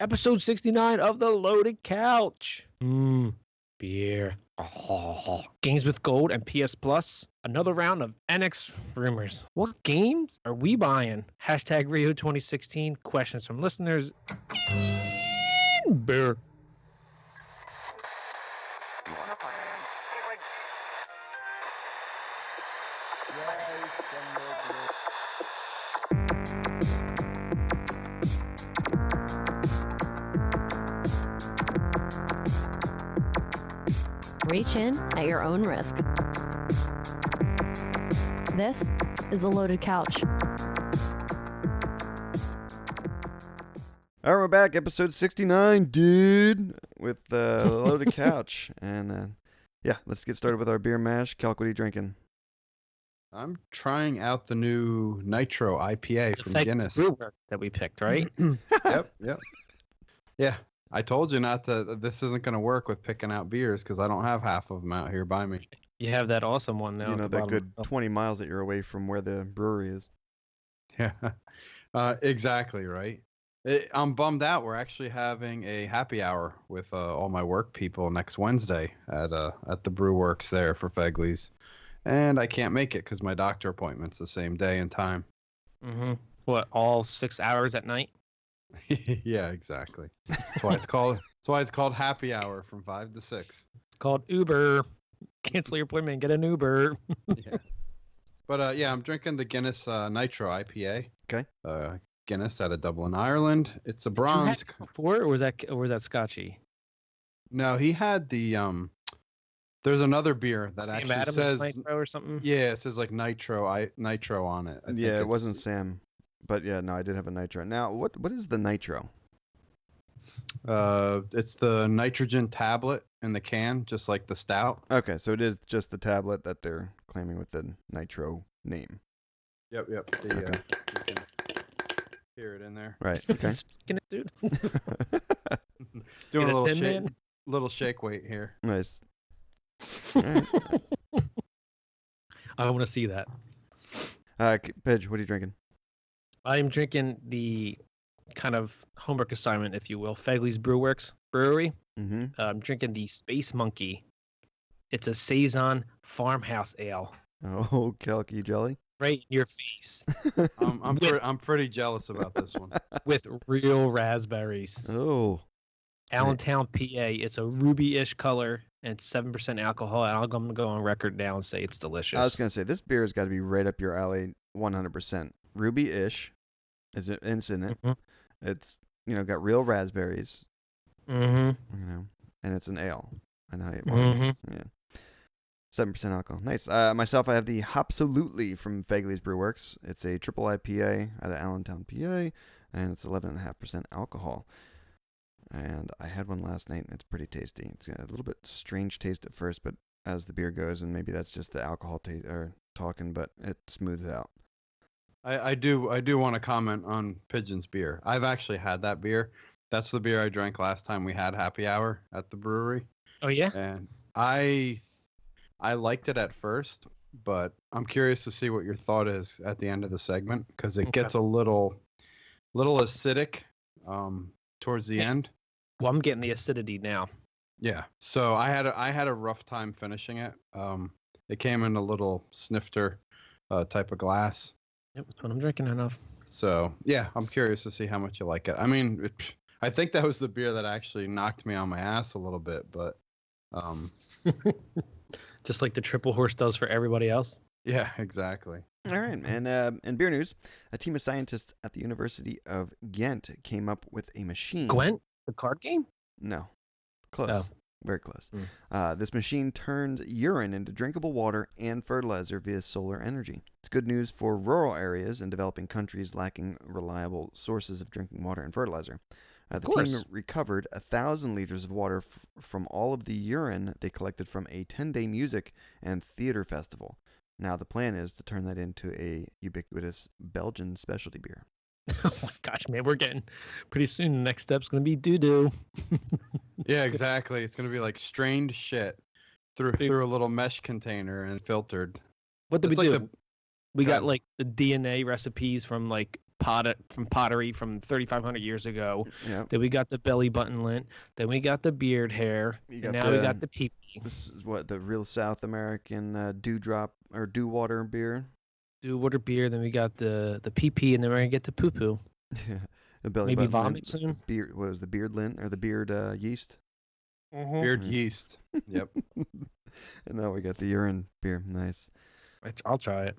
Episode 69 of The Loaded Couch. Beer. Games with Gold and PS Plus. Another round of NX rumors. What games are we buying? Hashtag Rio 2016. Questions from listeners. Beer. Reach in at your own risk. This is The Loaded Couch. All right, we're back, episode 69, dude, with The Loaded Couch. And, yeah, let's get started with our beer mash. Celk, what are you drinking? I'm trying out the new Nitro IPA from Guinness. BrewWorks that we picked, right? Yep. Yeah, I told you this isn't going to work with picking out beers because I don't have half of them out here by me. You have that awesome one now. You know, that good 20 miles that you're away from where the brewery is. Yeah, exactly, right? I'm bummed out. We're actually having a happy hour with all my work people next Wednesday at the BrewWorks there for Fegley's. And I can't make it because my doctor appointment's the same day and time. Mm-hmm. What, all 6 hours at night? Yeah, exactly. That's why it's called happy hour from 5 to 6. It's called Uber. Cancel your appointment and get an Uber. Yeah. But yeah, I'm drinking the Guinness Nitro IPA. Okay. Guinness out of Dublin, Ireland. It's a bronze. Did you have it before, or was that Scotchy? No, he had the There's another beer that Sam actually Adams says Nitro or something. Yeah, it says like Nitro on it. Yeah, it wasn't Sam, but yeah, no, I did have a Nitro. Now, what is the Nitro? It's the nitrogen tablet in the can, just like the stout. Okay, so it is just the tablet that they're claiming with the Nitro name. Yep. You can hear it in there. Right. Okay. Can it, dude? Doing Get a it in, little shake weight here. Nice. Right. I want to see that. Pidge, what are you drinking? I'm drinking the kind of homework assignment, if you will, Fegley's BrewWorks Brewery. Mm-hmm. I'm drinking the Space Monkey. It's a Saison farmhouse ale. Oh, Kelky jelly. Right in your face. I'm pretty jealous about this one. With real raspberries. Oh. Allentown, PA. It's a ruby-ish color and 7% alcohol. And I'm going to go on record now and say it's delicious. I was going to say, this beer has got to be right up your alley 100%. Ruby-ish is in it. Mm-hmm. It's, got real raspberries. Mm-hmm. And it's an ale. I know how you want it. Yeah. 7% alcohol. Nice. Myself, I have the Hopsolutely from Fegley's BrewWorks. It's a triple IPA out of Allentown, PA, and it's 11.5% alcohol. And I had one last night, and it's pretty tasty. It's got a little bit strange taste at first, but as the beer goes, and maybe that's just the alcohol talking, but it smooths out. I do want to comment on Pigeon's beer. I've actually had that beer. That's the beer I drank last time we had happy hour at the brewery. Oh yeah. And I liked it at first, but I'm curious to see what your thought is at the end of the segment because it gets a little acidic towards the end. Well, I'm getting the acidity now. Yeah. So I had a rough time finishing it. It came in a little snifter type of glass. Yep, that's what I'm drinking enough. So yeah, I'm curious to see how much you like it. I mean, I think that was the beer that actually knocked me on my ass a little bit, but just like the Triple Horse does for everybody else. Yeah, exactly. All right, and in beer news, a team of scientists at the University of Ghent came up with a machine. Gwent, the card game? No, close. Oh. Very close. This machine turns urine into drinkable water and fertilizer via solar energy. It's good news for rural areas and developing countries lacking reliable sources of drinking water and fertilizer. The team recovered 1,000 liters of water from all of the urine they collected from a 10-day music and theater festival. Now the plan is to turn that into a ubiquitous Belgian specialty beer. Oh my gosh, man, we're getting pretty soon. The next step's going to be doo-doo. Yeah, exactly. It's going to be like strained shit through a little mesh container and filtered. What did we do? We got like the DNA recipes from like pottery from 3,500 years ago. Yeah. Then we got the belly button lint. Then we got the beard hair. And now we got the pee-pee. This is what the real South American dewdrop or dew water beer. Dew water beer. Then we got the pee-pee, and then we're gonna get the poo-poo. Yeah. The belly Maybe button vomit lint, soon. Beard. What was the beard lint or the beard yeast? Beard Mhm. yeast. Yep. And now we got the urine beer. Nice. I'll try it.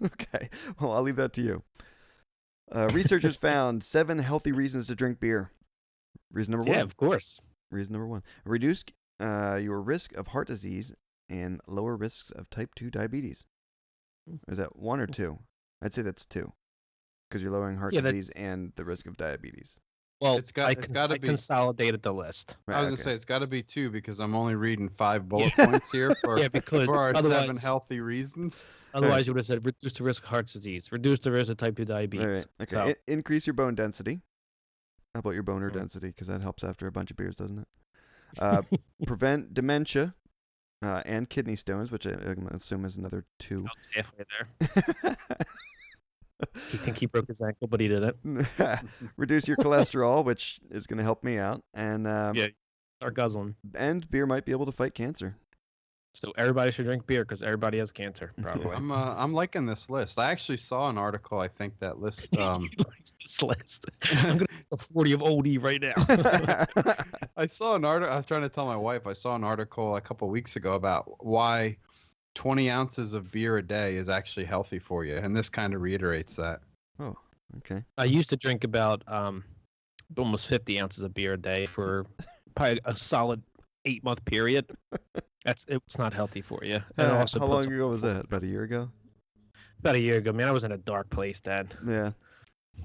Okay. Well, I'll leave that to you. Researchers found 7 healthy reasons to drink beer. Reason number 1. Yeah, of course. Reason number 1. Reduce your risk of heart disease and lower risks of type 2 diabetes. Is that 1 or 2? I'd say that's 2. Because you're lowering heart disease and the risk of diabetes. Well, I consolidated the list. Right, I was gonna say it's got to be 2 because I'm only reading 5 bullet points here for because for our otherwise, 7 healthy reasons. Otherwise, you would have said reduce the risk of heart disease, reduce the risk of type 2 diabetes. All right. Okay. Increase your bone density. How about your boner density? Because that helps after a bunch of beers, doesn't it? Prevent dementia and kidney stones, which I assume is another 2. I was halfway there. You think he broke his ankle, but he didn't. Reduce your cholesterol, which is going to help me out, and start guzzling. And beer might be able to fight cancer. So everybody should drink beer because everybody has cancer, probably. I'm liking this list. I actually saw an article. I think that list. He likes this list. I'm gonna put the 40 of oldie right now. I saw an article. I was trying to tell my wife. I saw an article a couple weeks ago about why 20 ounces of beer a day is actually healthy for you, and this kind of reiterates that. Oh, okay. I used to drink about almost 50 ounces of beer a day for probably a solid 8-month period. It's not healthy for you. And also how long ago was that? About a year ago? About a year ago, man. I was in a dark place, Dad. Yeah.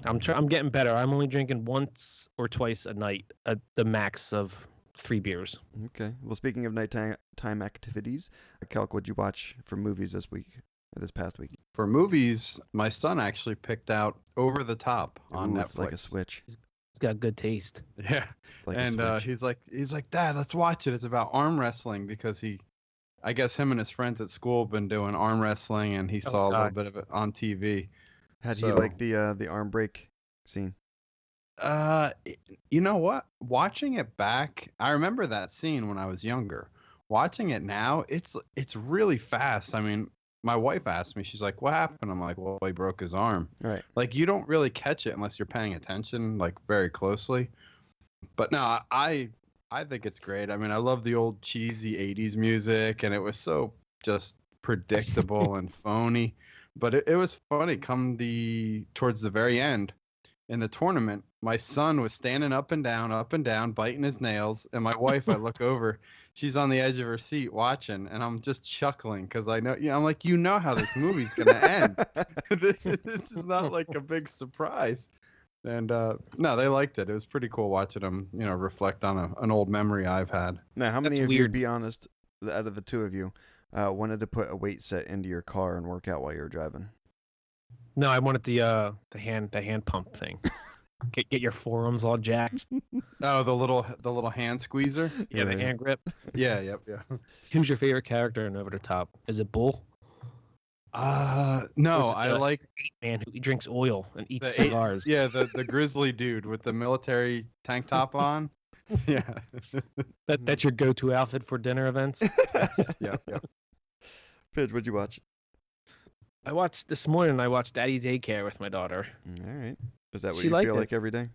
I'm getting better. I'm only drinking once or twice a night at the max of 3 beers. Okay. Well, speaking of nighttime activities, Celk, what'd you watch for movies this past week? For movies, my son actually picked out Over the Top on Netflix. It's like a switch. He's got good taste. Yeah. Like and he's like, Dad, let's watch it. It's about arm wrestling because I guess him and his friends at school have been doing arm wrestling, and he saw a little bit of it on TV. How do you like the arm break scene? You know what? Watching it back, I remember that scene when I was younger. Watching it now, it's really fast. I mean, my wife asked me, she's like, "What happened?" I'm like, "Well, he broke his arm." Right. Like, you don't really catch it unless you're paying attention, like, very closely. But no, I think it's great. I mean, I love the old cheesy 80s music, and it was so just predictable and phony. But it was funny. Towards the very end in the tournament, my son was standing up and down, biting his nails. And my wife, I look over, she's on the edge of her seat watching, and I'm just chuckling because I know, I'm like, how this movie's going to end. This is not like a big surprise. And no, they liked it. It was pretty cool watching them, reflect on an old memory I've had. Now, how many of you, be honest, out of the 2 of you, wanted to put a weight set into your car and work out while you were driving? No, I wanted the hand pump thing. Get your forearms all jacked. Oh, the little hand squeezer. Yeah, the hand grip. Yeah. Who's your favorite character in Over the Top? Is it Bull? No, I like man who drinks oil and eats cigars. The grizzly dude with the military tank top on. Yeah. That's your go-to outfit for dinner events? Yeah. Pidge, what'd you watch? This morning I watched Daddy Daycare with my daughter. All right. Is that what She you liked feel it. like every day?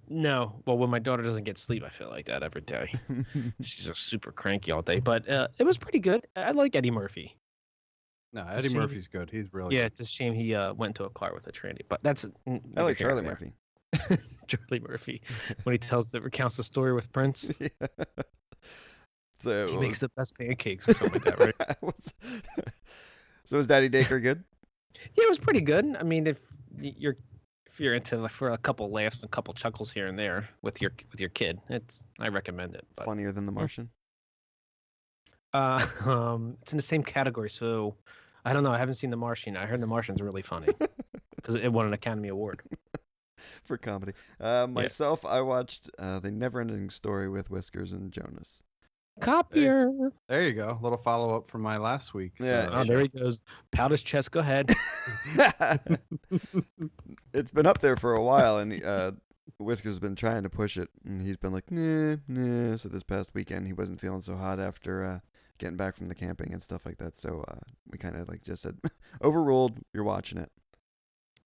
No. Well, when my daughter doesn't get sleep, I feel like that every day. She's just super cranky all day. But it was pretty good. I like Eddie Murphy. No, Eddie Murphy's good. He's really good. good. It's a shame he went into a car with a tranny. But that's I like Charlie Murphy. Charlie Murphy, when he recounts the story with Prince. Yeah. So he makes the best pancakes or something like that, right? So was Daddy Daycare good? Yeah, it was pretty good. I mean, if you're into like for a couple laughs and a couple chuckles here and there with your kid, I recommend it. But, funnier than The Martian? It's in the same category, so I don't know. I haven't seen The Martian. I heard The Martian's really funny because it won an Academy Award for comedy. Myself, I watched the Neverending Story with Whiskers and Jonas. Copier. There you go. A little follow up from my last week's. Yeah. Oh, there he goes. Pout his chest. Go ahead. It's been up there for a while, and Whisker's been trying to push it, and he's been like, nah. So this past weekend, he wasn't feeling so hot after getting back from the camping and stuff like that. So we kind of like just said, overruled. You're watching it.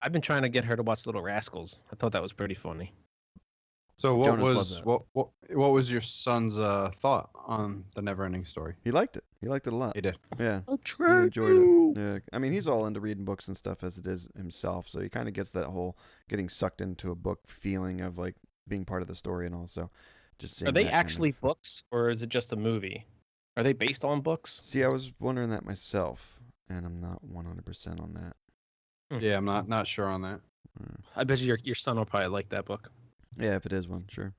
I've been trying to get her to watch Little Rascals. I thought that was pretty funny. So what Jonas loves was that. what was your son's thought on the Neverending Story? He liked it. He liked it a lot. He did. Yeah. Oh, He enjoyed it. Yeah. I mean, he's all into reading books and stuff as it is himself, so he kind of gets that whole getting sucked into a book feeling of like being part of the story and all. So just seeing Are they that kind actually of... books, or is it just a movie? Are they based on books? See, I was wondering that myself, and I'm not 100% on that. Yeah, I'm not sure on that. I bet you your son will probably like that book. Yeah, if it is one, sure.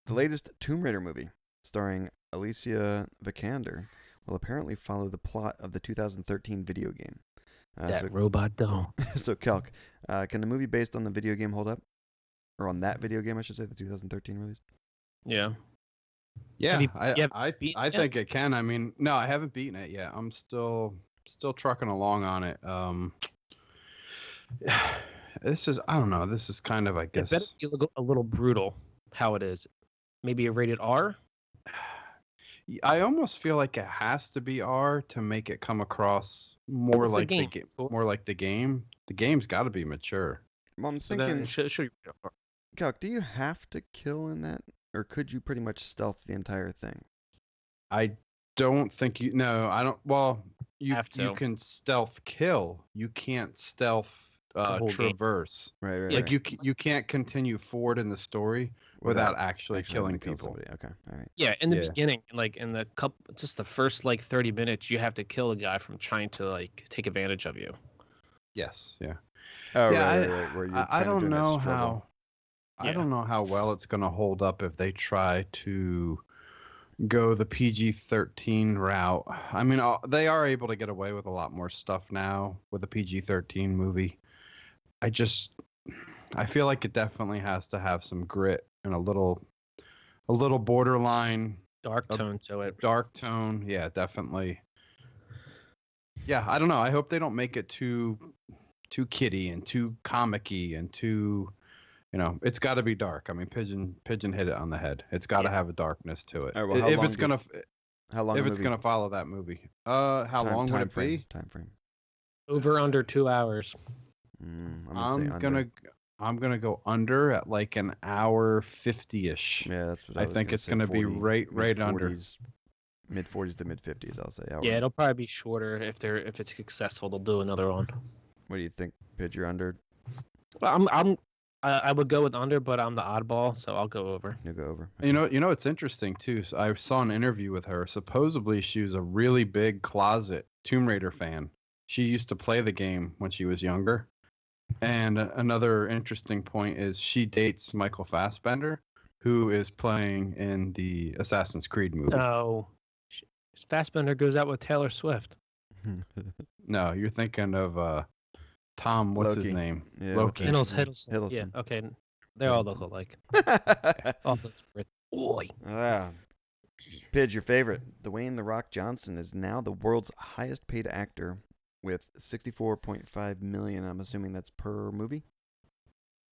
The latest Tomb Raider movie, starring Alicia Vikander, will apparently follow the plot of the 2013 video game. That robot doll. So, Celk, can the movie based on the video game hold up? Or on that video game, I should say, the 2013 release? Yeah. Yeah, Have you I beaten it? think it can. I mean, no, I haven't beaten it yet. I'm still trucking along on it. This is, I don't know. This is kind of, I It better guess. be a little brutal. How it is. Maybe a rated R. I almost feel like it has to be R to make it come across more It's the like the game. game, more like the game. The game's got to be mature. Well, I'm So thinking, then should Celk, do you have to kill in that? Or could you pretty much stealth the entire thing? I don't think you. No, I don't. Well, you Have to. you can stealth kill. You can't stealth whole game. traverse. Right. Like you can't continue forward in the story without actually having killing to kill people. somebody. Okay, all right. Yeah, in the Yeah. beginning, like in the just the first like 30 minutes, you have to kill a guy from trying to like take advantage of you. Yes. Yeah. Oh, Yeah, right. Where you're I kinda don't doing that know struggle. how. I Yeah. don't know how well it's going to hold up if they try to go the PG-13 route. I mean, they are able to get away with a lot more stuff now with a PG-13 movie. I feel like it definitely has to have some grit and a little borderline Dark tone to it. dark tone. Yeah, definitely. Yeah, I don't know. I hope they don't make it too kiddie and too comic-y and too, it's got to be dark. I mean, Pigeon hit it on the head. It's got to have a darkness to it. All right, well, if it's gonna follow that movie. How long would it be? Time frame. Over under 2 hours. I'm gonna say I'm gonna go under at like an hour 50-ish. Yeah, that's what I think it's gonna be right under. Mid 40s to mid 50s, I'll say. Yeah, it'll probably be shorter if it's successful. They'll do another one. What do you think, Pidge? You're under? Well, I would go with under, but I'm the oddball, so I'll go over. You go over. You know, it's interesting too. So I saw an interview with her. Supposedly, she was a really big closet Tomb Raider fan. She used to play the game when she was younger. And another interesting point is she dates Michael Fassbender, who is playing in the Assassin's Creed movie. No, Fassbender goes out with Taylor Swift. No, you're thinking of Tom. What's his Loki. name? Yeah, Loki. Hiddleston. Yeah, okay. They all look alike. All those worth. Oi. Pidge, your favorite. Dwayne "The Rock" Johnson is now the world's highest paid actor with $64.5 million. I'm assuming that's per movie?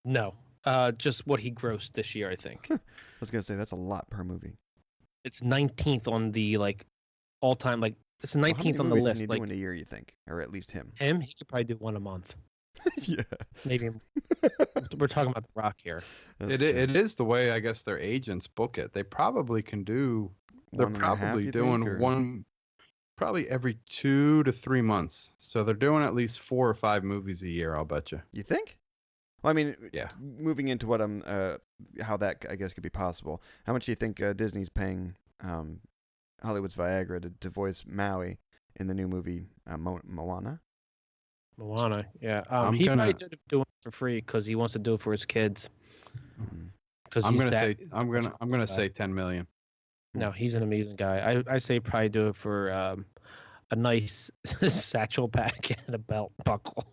No, just what he grossed this year, I think. I was going to say, that's a lot per movie. It's 19th on the all-time it's Well, 19th how on many the movies list. can he do in a year, you think? Or at least him? Him, he could probably do one a month. Yeah. Maybe. We're talking about The Rock here. That's It is the way I guess their agents book it. They probably can do. They're 1.5, probably you doing think, or- one, probably every 2 to 3 months. So they're doing at least 4 or 5 movies a year. I'll bet you. You think? Well, I mean, Yeah. moving into what how that I guess could be possible. How much do you think Disney's paying Hollywood's Viagra to voice Maui in the new movie Moana? Moana, yeah. I'm He gonna- probably did do it for free because he wants to do it for his kids. Mhm. Because I'm gonna say 10 million. No, he's an amazing guy. I say probably do it for a nice satchel pack and a belt buckle.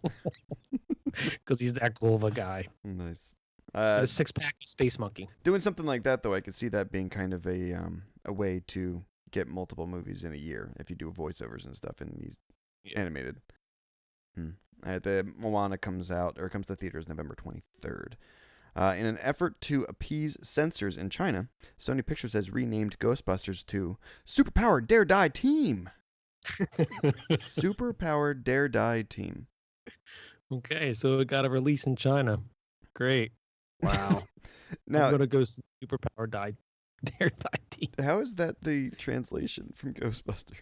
Because he's that cool of a guy. Nice. And a 6-pack of Space Monkey. Doing something like that, though, I could see that being kind of a a way to get multiple movies in a year if you do voiceovers and stuff, and he's animated. The Moana comes to theaters November 23rd. In an effort to appease censors in China, Sony Pictures has renamed Ghostbusters to Superpowered Dare Die Team. Superpowered Dare Die Team. Okay, so it got a release in China. Great. Wow. Now, I'm gonna go Superpowered Dare Die Team. how is that the translation from Ghostbusters?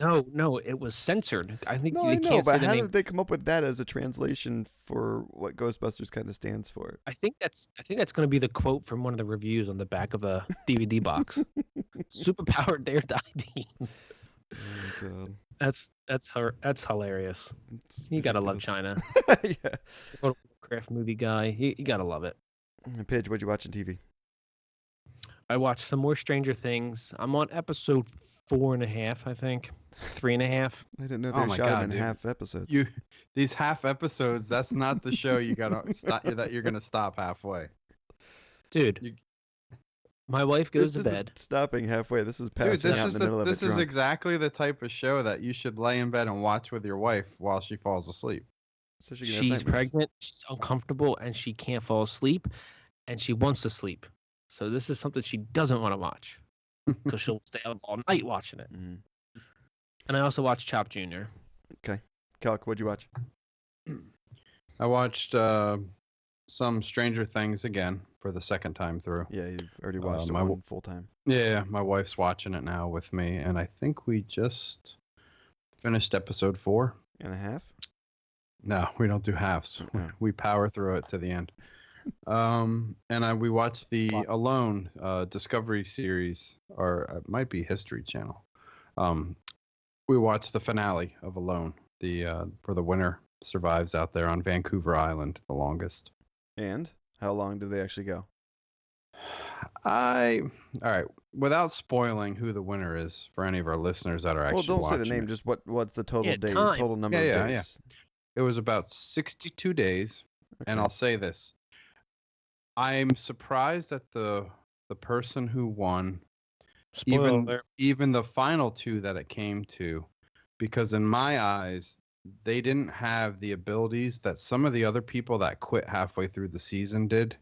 No, it was censored. I think No, they I know, can't say but the how name. did they come up with that as a translation for what Ghostbusters kind of stands for? I think that's going to be the quote from one of the reviews on the back of a DVD box. Superpowered Dare Die Team. Oh god, That's hilarious. it's You gotta love ridiculous. China. Yeah. Craft movie guy. You gotta love it. Pidge, what'd you watch on TV? I watched some more Stranger Things. I'm on episode 4.5, I think. 3.5. I didn't know Oh they my shot God, them in dude. half episodes. These half episodes, that's not the show you gotta stop, that you're gonna stop halfway. Dude, my wife goes to isn't bed. Stopping halfway. This is Dude, passing this out is in the middle of it this is drunk. exactly the type of show that you should lay in bed and watch with your wife while she falls asleep. So she can have She's nightmares. pregnant, she's uncomfortable, and she can't fall asleep, and she wants to sleep. So this is something she doesn't want to watch because she'll stay up all night watching it. Mhm. And I also watched Chop Jr. Celk, what'd you watch? I watched some Stranger Things again for the second time through. Yeah, you've already watched it my one full time. Yeah, my wife's watching it now with me, and I think we just finished episode 4. And a half? No, we don't do halves. Oh. We power through it to the end. And we watched the Alone Discovery series, or it might be History Channel. We watched the finale of Alone, where the winner survives out there on Vancouver Island the longest. And how long did they actually go? All right, without spoiling who the winner is for any of our listeners that are actually Well, don't say the watching name. it. Just what's the total day, time. total number Yeah, of yeah, days? It was about 62 days, and Okay. I'll say this: I'm surprised that the person who won, Spoiler alert. even the final 2 that it came to, because in my eyes, they didn't have the abilities that some of the other people that quit halfway through the season did.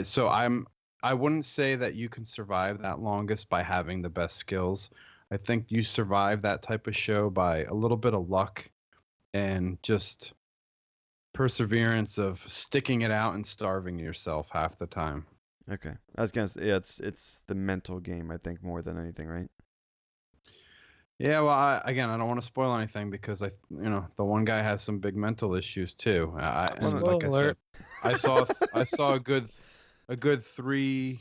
So I wouldn't say that you can survive that longest by having the best skills. I think you survive that type of show by a little bit of luck and just perseverance of sticking it out and starving yourself half the time. Okay. I was gonna say, yeah, it's the mental game, I think, more than anything, right? Yeah, well, I don't want to spoil anything because the one guy has some big mental issues too. And like I said, I saw a good three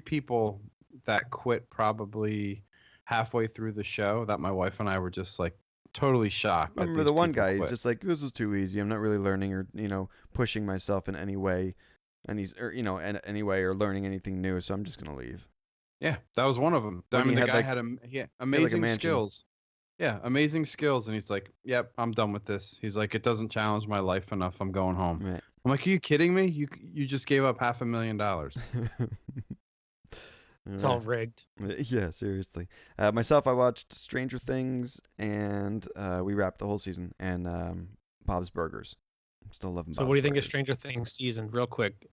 people that quit probably halfway through the show that my wife and I were just like totally shocked. I remember the one guy, he's just like, this was too easy. I'm not really learning or, pushing myself in any way. And in any way or learning anything new. So I'm just going to leave. Yeah, that was one of them. I When mean, he the had, guy like- had amazing mansion. skills. Yeah, amazing skills. And he's like, yep, I'm done with this. He's like, it doesn't challenge my life enough. I'm going home. Right. I'm like, are you kidding me? You just gave up $500,000. It's all rigged. Yeah, seriously. Myself, I watched Stranger Things, and we wrapped the whole season, and Bob's Burgers. I'm still loving So Bob's what do you think of Burgers. Stranger Things season? Real quick.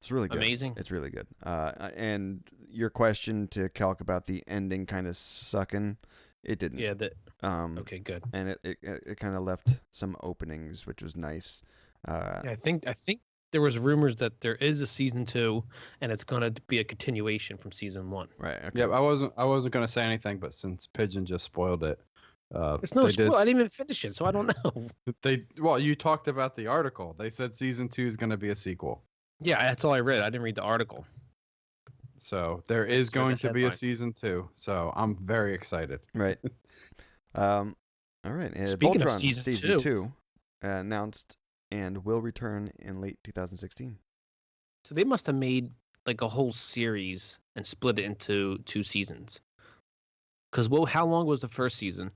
It's really good. Amazing. It's really good. And your question to Calc about the ending kind of sucking, it didn't. Yeah. Okay, Good. And it kind of left some openings, which was nice. Yeah, I think there was rumors that there is a season 2, and it's gonna be a continuation from season 1. Right. Okay. Yep, I wasn't gonna say anything, but since Pigeon just spoiled it, It's no they spoil. I didn't even finish it, so I don't know. well, you talked about the article. They said season 2 is gonna be a sequel. Yeah, that's all I read. I didn't read the article. So there is Just read going the to be a headline. season 2. So I'm very excited. Right. All right. Speaking of Voltron season 2 announced and will return in late 2016. So they must have made like a whole series and split it into 2 seasons. Because how long was the first season?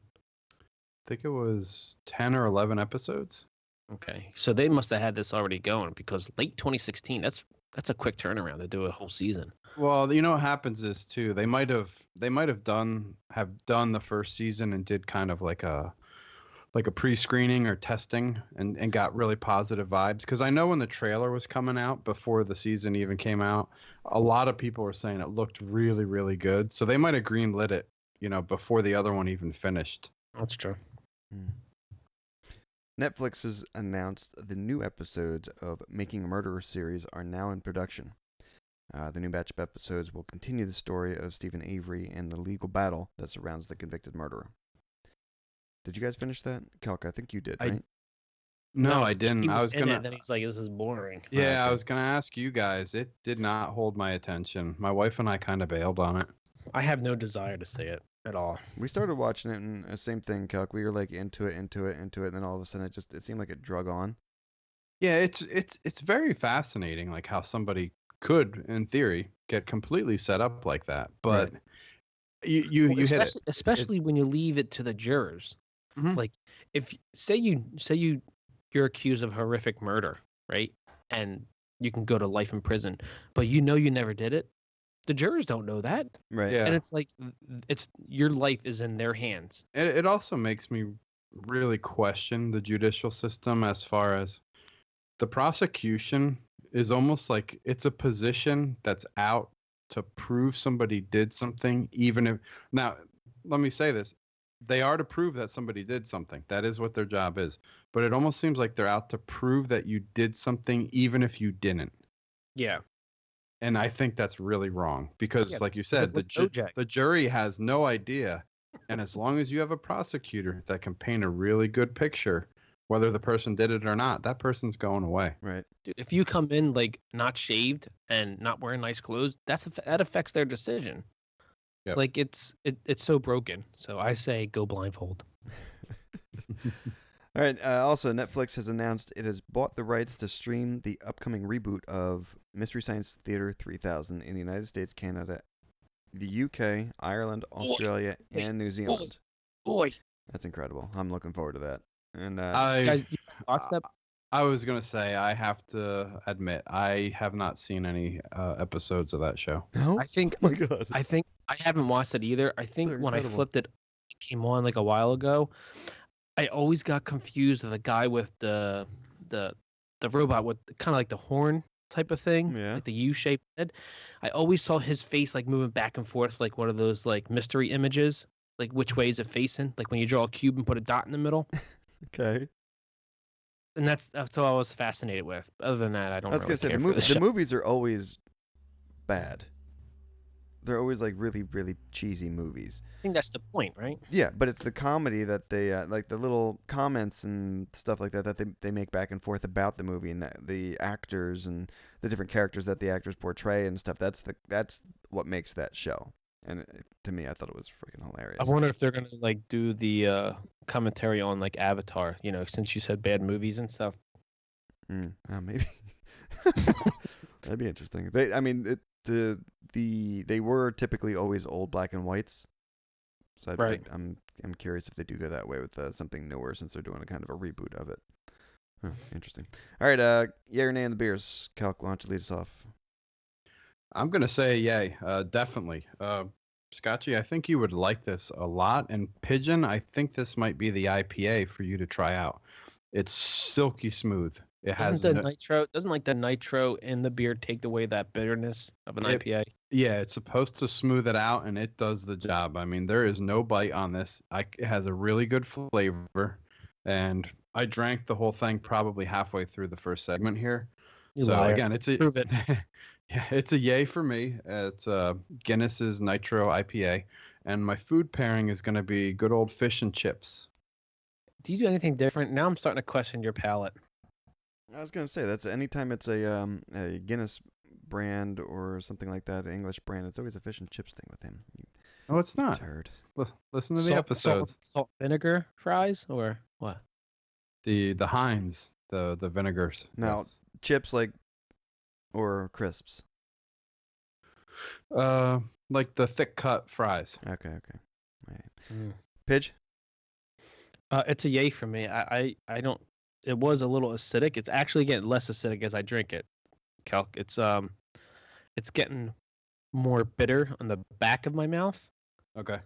I think it was 10 or 11 episodes. Okay, so they must have had this already going because late 2016. That's That's a quick turnaround to do a whole season. Well, you know what happens is too. They might have done the first season and did kind of like a pre-screening or testing and got really positive vibes. Because I know when the trailer was coming out before the season even came out, a lot of people were saying it looked really, really good. So they might have greenlit it, before the other one even finished. That's true. Netflix has announced the new episodes of Making a Murderer series are now in production. The new batch of episodes will continue the story of Stephen Avery and the legal battle that surrounds the convicted murderer. Did you guys finish that? Celk, I think you did, right? No, I didn't. He I was in gonna. it, then he's like, "This is boring." Yeah, Okay. I was gonna ask you guys. It did not hold my attention. My wife and I kind of bailed on it. I have no desire to see it at all. We started watching it, and same thing, Celk. We were like into it, and then all of a sudden it seemed like it drug on. Yeah, it's very fascinating, like how somebody could, in theory, get completely set up like that. But Right. you Well, hit it. especially when you leave it to the jurors. Mhm. Like, if you're accused of horrific murder, right? And you can go to life in prison, but you never did it. The jurors don't know that, Right. Yeah. and it's like it's your life is in their hands. It also makes me really question the judicial system as far as the prosecution is almost like it's a position that's out to prove somebody did something, even if. Now, let me say this. They are to prove that somebody did something. That is what their job is. But it almost seems like they're out to prove that you did something, even if you didn't. Yeah, And I think that's really wrong because, Yeah, like you said, with OJ. the jury has no idea. And as long as you have a prosecutor that can paint a really good picture, whether the person did it or not, that person's going away. Right. dude, if you come in like not shaved and not wearing nice clothes, that affects their decision. Yep. Like it's so broken. So I say go blindfold. All right. Also, Netflix has announced it has bought the rights to stream the upcoming reboot of Mystery Science Theater 3000 in the United States, Canada, the UK, Ireland, Australia, and New Zealand. Boy, That's incredible. I'm looking forward to that. And guys, you watched that? I was gonna say I have to admit I have not seen any episodes of that show. no, I think oh my god, I haven't watched it either. I think They're when incredible. I flipped it, it came on like a while ago. I always got confused with the guy with the robot with kind of like the horn type of thing, Yeah. like the U-shaped head. I always saw his face like moving back and forth, like one of those like mystery images, like which way is it facing? Like when you draw a cube and put a dot in the middle. okay. And that's what I was fascinated with. Other than that, I don't I was really gonna say care the for the show. movies are always bad. They're always like really, really cheesy movies. I think that's the point, right? Yeah, but it's the comedy that they like the little comments and stuff like that they make back and forth about the movie and the actors and the different characters that the actors portray and stuff. That's what makes that show. And to me, I thought it was freaking hilarious. I wonder if they're gonna like do the commentary on like Avatar. Since you said bad movies and stuff. Maybe that'd be interesting. They were typically always old black and whites. So Right. I'm curious if they do go that way with something newer since they're doing a kind of a reboot of it. Huh, interesting. All right, yay or nay on the beers. Celk, why don't you lead us off? I'm gonna say yay, definitely. Scotchy, I think you would like this a lot, and Pigeon, I think this might be the IPA for you to try out. It's silky smooth. It has Doesn't the nitro in the beer take away that bitterness of an IPA? Yeah, it's supposed to smooth it out, and it does the job. I mean, there is no bite on this. It has a really good flavor, and I drank the whole thing probably halfway through the first segment here. You So liar. again, it's a Prove it. yeah, it's a yay for me. It's Guinness's Nitro IPA, and my food pairing is going to be good old fish and chips. Do you do anything different? Now I'm starting to question your palate. I was gonna say that's anytime it's a Guinness brand or something like that, an English brand, it's always a fish and chips thing with him. You No, it's not. turd. Listen to the episodes. Salt vinegar fries or what? The Heinz, the vinegars. Now- Yes. Chips or crisps. Like the thick cut fries. Okay. All right. Mm. Pidge? It's a yay for me. I don't. It was a little acidic. It's actually getting less acidic as I drink it. Kelk. It's getting more bitter on the back of my mouth, Okay.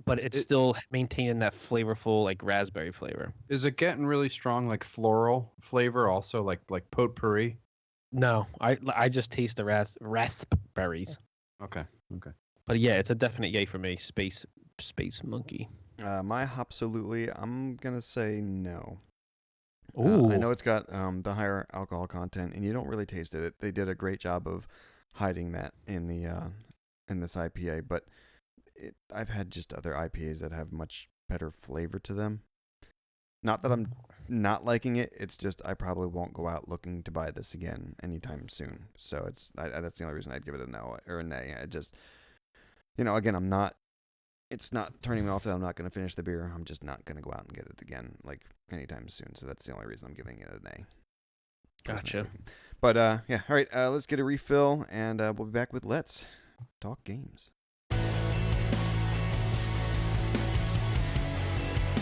but it's still maintaining that flavorful like raspberry flavor. Is it getting really strong, like floral flavor, also like potpourri? No, I just taste the raspberries. Okay. But yeah, it's a definite yay for me. Space monkey. My Hopsolutely, I'm gonna say no. Ooh. I know it's got the higher alcohol content, and you don't really taste it. They did a great job of hiding that in this IPA, but I've had just other IPAs that have much better flavor to them. Not that I'm not liking it. It's just I probably won't go out looking to buy this again anytime soon. So that's the only reason I'd give it a no or a nay. I just, again, it's not turning me off that I'm not going to finish the beer. I'm just not going to go out and get it again like anytime soon. So that's the only reason I'm giving it a nay. Gotcha. But yeah, all right. Let's get a refill, and we'll be back with Let's Talk Games.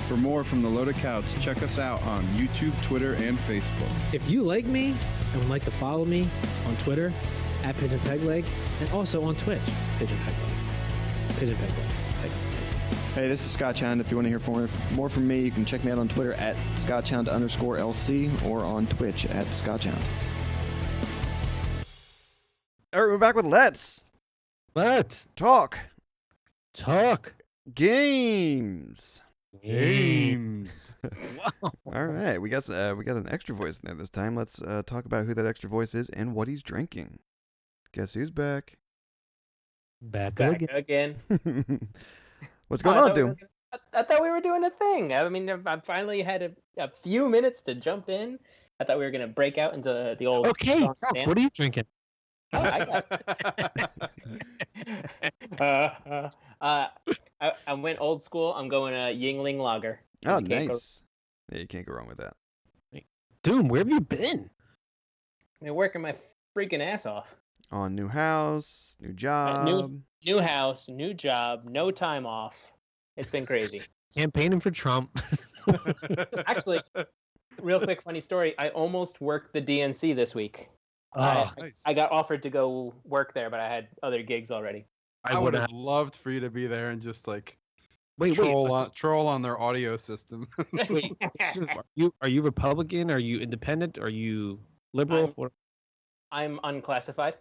For more from the Loaded Couch, check us out on YouTube, Twitter, and Facebook. If you like me and would like to follow me on Twitter at Pigeon Peg Leg, and also on Twitch, Pigeon Peg Leg. Pigeon Peg Leg. Hey, this is Scotchhound. If you want to hear more from me, you can check me out on Twitter at Scotchhound_LC or on Twitch at Scotchhound. All right, we're back with Let's Talk Games. Wow. All right, we got an extra voice in there this time. Let's talk about who that extra voice is and what he's drinking. Guess who's back? Back again. What's going on, Doom? I thought we were doing a thing. I mean, I finally had a few minutes to jump in. I thought we were gonna break out into the old. Okay, Sean Chuck, Stan- what are you drinking? Oh, I went old school. I'm going Yuengling Lager. Oh, You can't go- nice. Yeah, you can't go wrong with that. Doom, where have you been? I've been working my freaking ass off. On new house, new job. New house, new job, no time off. It's been crazy. Campaigning for Trump. Actually, real quick funny story. I almost worked the DNC this week. Oh, Nice. I got offered to go work there, but I had other gigs already. I would have loved for you to be there and just like troll on their audio system. Are you Republican? Are you independent? Are you liberal? I'm unclassified.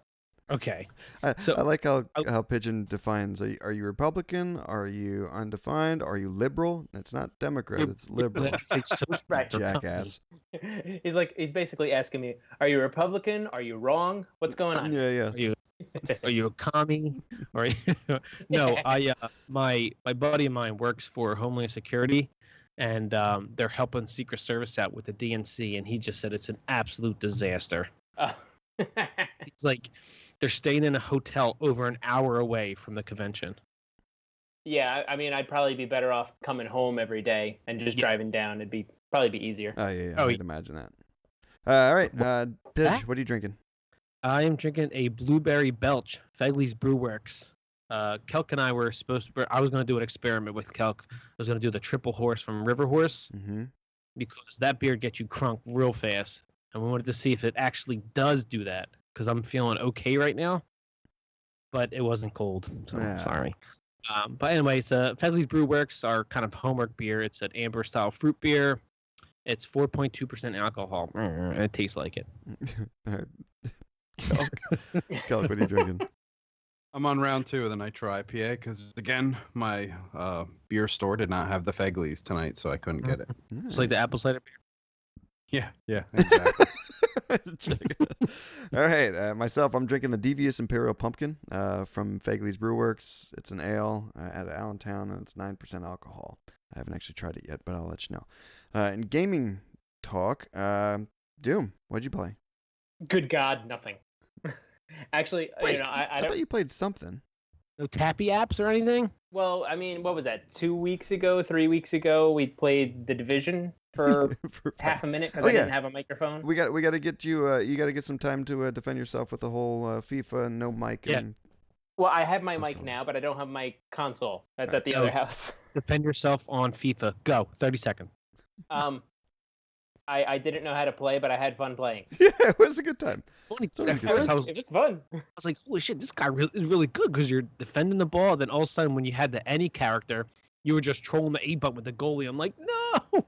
Okay. I So- like how Pigeon defines. Are you Republican? Are you undefined? Are you liberal? It's not Democrat. It's liberal. It's so Right. Jackass. He's basically asking me, are you Republican? Are you wrong? What's going on? Yeah. Are you a commie? Or no? My buddy of mine works for Homeland Security, and they're helping Secret Service out with the DNC, and he just said it's an absolute disaster. Oh. It's like they're staying in a hotel over an hour away from the convention. Yeah, I mean, I'd probably be better off coming home every day and just driving down. It'd probably be easier. Oh yeah. Oh, I can imagine that. All right, Pidge, what are you drinking? I am drinking a blueberry Belch, Fegley's BrewWorks. Kelk and I were I was going to do an experiment with Kelk. I was going to do the triple horse from River Horse Mm-hmm. because that beer gets you crunk real fast. And we wanted to see if it actually does do that because I'm feeling okay right now. But it wasn't cold, so Yeah. I'm sorry. But anyways, Fegley's BrewWorks are kind of homework beer. It's an amber style fruit beer. It's 4.2% alcohol. And it tastes like it. All right. Kelk, what are you drinking? I'm on round 2 of the Nitro IPA because again, my beer store did not have the Fegleys tonight, so I couldn't get it. It's like the apple cider beer. Yeah, exactly. All right, myself, I'm drinking the Devious Imperial Pumpkin from Fegley's BrewWorks. It's an ale out of Allentown, and it's 9% alcohol. I haven't actually tried it yet, but I'll let you know. In gaming talk, Doom, what'd you play? Good God, nothing. Actually, Wait, I I thought you played something. No tappy apps or anything? Well, I mean, what was that? 2 weeks ago, 3 weeks ago, we played The Division for half a minute because I didn't have a microphone. We got to get you. You got to get some time to defend yourself with the whole FIFA and no mic. Yeah. And... Well, I have my That's mic fine. now, but I don't have my console. That's at the other house. Defend yourself on FIFA. Go. 30 seconds. I didn't know how to play, but I had fun playing. Yeah, it was a good time. Funny, So at good first times. I It was fun. was like, holy shit, this guy is really good because you're defending the ball. Then all of a sudden, when you had the any character, you were just trolling the A button with the goalie. I'm like, no.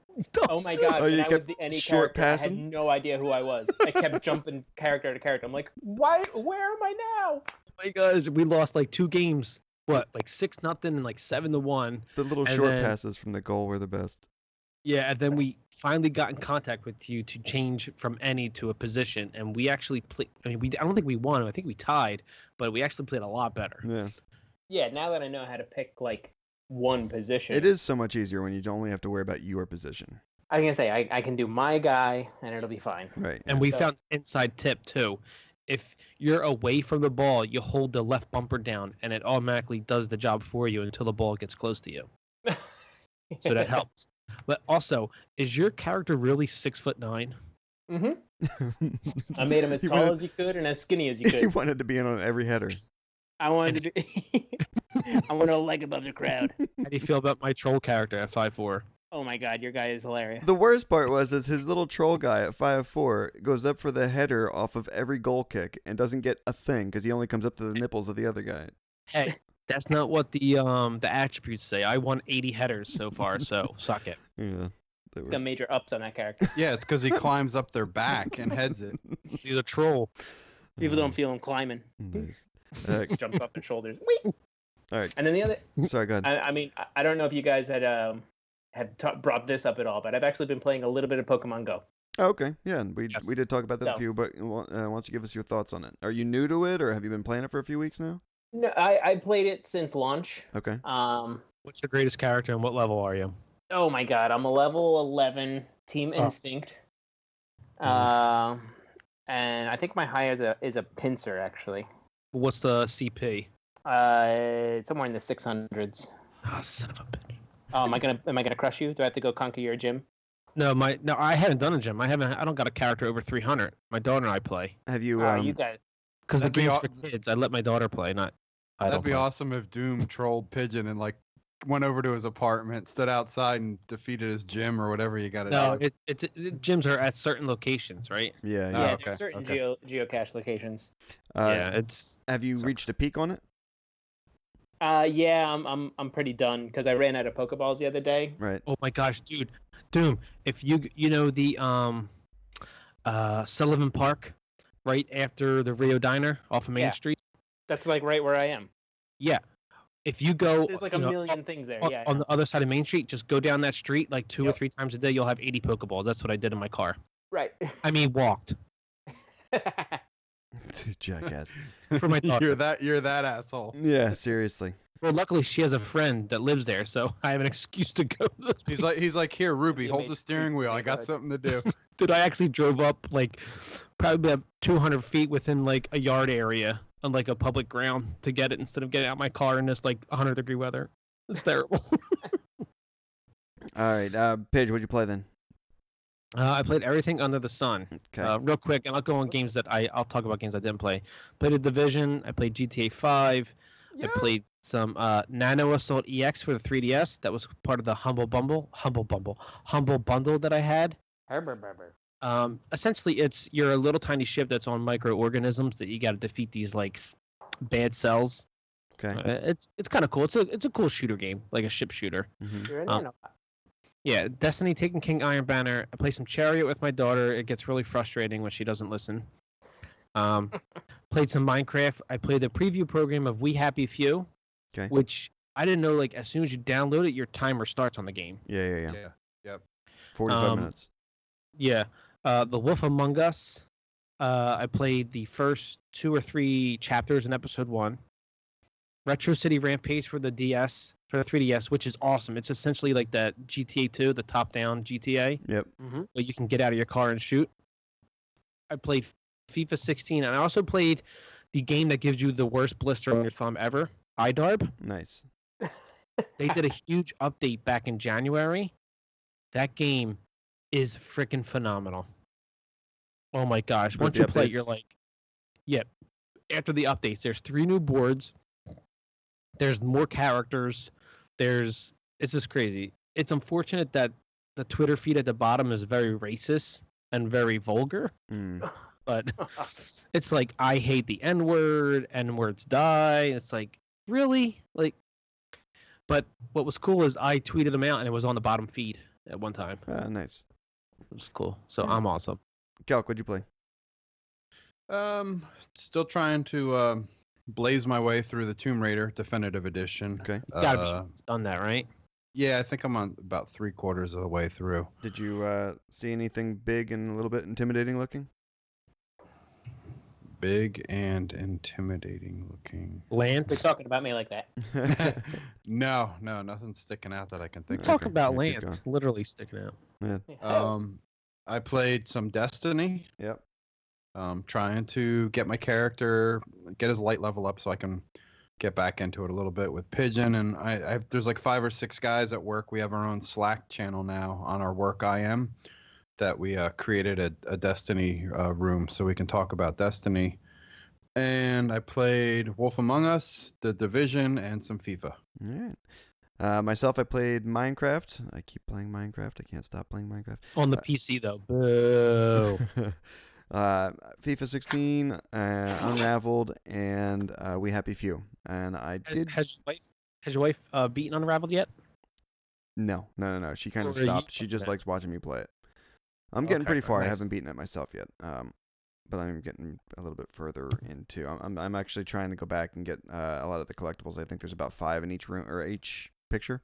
Oh my god! Oh, when you I was kept the any short character, I passing? had no idea who I was. I kept jumping character to character. I'm like, why? Where am I now? My guys, we lost like 2 games. What, like 6-0 and like 7-1. The little And short then- passes from the goal were the best. Yeah, and then we finally got in contact with you to change from any to a position, and we actually played. I mean, I don't think we won. I think we tied, but we actually played a lot better. Yeah. Yeah, now that I know how to pick like one position, It is so much easier when you don't only have to worry about your position. I was gonna say I can do my guy and it'll be fine. Right. And we found inside tip too. If you're away from the ball, you hold the left bumper down, and it automatically does the job for you until the ball gets close to you. So that helps. But also, is your character really 6'9"? I made him as He tall wanted- as you could and as skinny as you He could. wanted to be in on every header. I wanted to be. I want to leg above the crowd. How do you feel about my troll character at 5'4"? Oh my god, your guy is hilarious. The worst part is his little troll guy at 5'4" goes up for the header off of every goal kick and doesn't get a thing because he only comes up to the nipples of the other guy. Hey, that's not what the attributes say. I won 80 headers so far, so suck it. Yeah. He's got major ups on that character. Yeah, it's because he climbs up their back and heads it. He's a troll. People don't feel him climbing. Nice. Jump up his shoulders. Whee! All right. And then the other, Sorry, go ahead. I mean, I don't know if you guys had brought this up at all, but I've actually been playing a little bit of Pokemon Go. Oh, okay. Yeah, and we Yes. did talk about that a So- few, but why don't you give us your thoughts on it? Are you new to it, or have you been playing it for a few weeks now? No, I played it since launch. Okay. What's your greatest character and what level are you? Oh my god, I'm a level 11 Team Oh. Instinct. And I think my high is a pincer actually. What's the CP? It's somewhere in the 600s. Oh, son of a bitch. Oh, am I gonna crush you? Do I have to go conquer your gym? No, I haven't done a gym. I don't got a character over 300. My daughter and I play. Have you? You guys. Because the That'd be game's aw- for kids. I let my daughter play, not I That'd don't be play. awesome if Doom trolled Pigeon and like went over to his apartment, stood outside, and defeated his gym or whatever you got to No, do. gyms are at certain locations, right? Yeah. Oh, Yeah. Yeah, okay, there's certain okay. geocache locations. Yeah, it's Have you reached a peak on it? Yeah, I'm pretty done because I ran out of Pokeballs the other day. Right. oh my gosh, dude, Doom. If you know the Sullivan Park, right after the Rio Diner off of Main Yeah. Street. That's like right where I am. Yeah, if you go, There's like a you know, million things there. on, Yeah. on the other side of Main Street, just go down that street like 2 or Yep. 3 times a day. You'll have 80 Pokeballs. That's what I did in my car. Right. I mean, walked Jackass. for my daughter. You're that asshole. Yeah. Seriously. Well, luckily she has a friend that lives there, so I have an excuse to go. To those He's like, here, Ruby, You hold made the steering wheel. I got neighborhood. something to do. Dude, I actually drove up like probably about 200 feet within like a yard area on like a public ground to get it instead of getting out my car in this like 100-degree weather. It's terrible. All right. Paige, what'd you play then? I played everything under the sun. Okay. Real quick, and I'll go on games that I'll talk about games I didn't play. Played a Division. I played GTA 5. I played some Nano Assault EX for the 3DS. That was part of the Humble Bundle that I had. Essentially, you're a little tiny ship that's on microorganisms that you got to defeat these like bad cells. Okay. It's kind of cool. It's a cool shooter game, like a ship shooter. Mhm. You're in Um, Nano. Yeah, Destiny, Taken King, Iron Banner. I play some Chariot with my daughter. It gets really frustrating when she doesn't listen. Played some Minecraft. I played the preview program of We Happy Few, Okay. which I didn't know. Like as soon as you download it, your timer starts on the game. Yeah. Yeah. Yep. 45 minutes. Yeah. The Wolf Among Us. I played the first 2 or 3 chapters in episode 1. Retro City Rampage for the 3DS, which is awesome. It's essentially like that GTA 2, the top-down GTA, Yep. where you can get out of your car and shoot. I played FIFA 16, and I also played the game that gives you the worst blister on your thumb ever, iDARB. Nice. They did a huge update back in January. That game is freaking phenomenal. Oh my gosh. With Once the you play it, updates? you're like, yeah. After the updates, there's 3 new boards. There's more characters. It's just crazy. It's unfortunate that the Twitter feed at the bottom is very racist and very vulgar. But it's like, I hate the N-word, N-words die. It's like, really? Like, but what was cool is I tweeted them out and it was on the bottom feed at one time. Nice. It was cool. So Yeah. I'm awesome. Celk, what'd you play? Still trying to blaze my way through the Tomb Raider Definitive Edition. Okay. You gotta be done that, right? Yeah, I think I'm on about 3/4 of the way through. Did you see anything big and a little bit intimidating looking? Big and intimidating looking. Quit Lance. talking about me like that. No, nothing sticking out that I can think of. Talk Okay, about yeah, keep Lance literally sticking out. I played some Destiny. Yep. Trying to get my character, get his light level up so I can get back into it a little bit with Pigeon. And there's like 5 or 6 guys at work. We have our own Slack channel now on our work IM that we created a Destiny room so we can talk about Destiny. And I played Wolf Among Us, The Division, and some FIFA. All right. Myself, I played Minecraft. I keep playing Minecraft. I can't stop playing Minecraft. On the PC, though. Boo. FIFA 16, Unraveled, and We Happy Few. And I did. Has your wife beaten Unraveled yet? No. She kind of Or are you stopped. She just likes watching me play it. I'm getting Okay, pretty far. I nice. haven't beaten it myself yet. But I'm getting a little bit further into. I'm actually trying to go back and get a lot of the collectibles. I think there's about 5 in each room or each picture.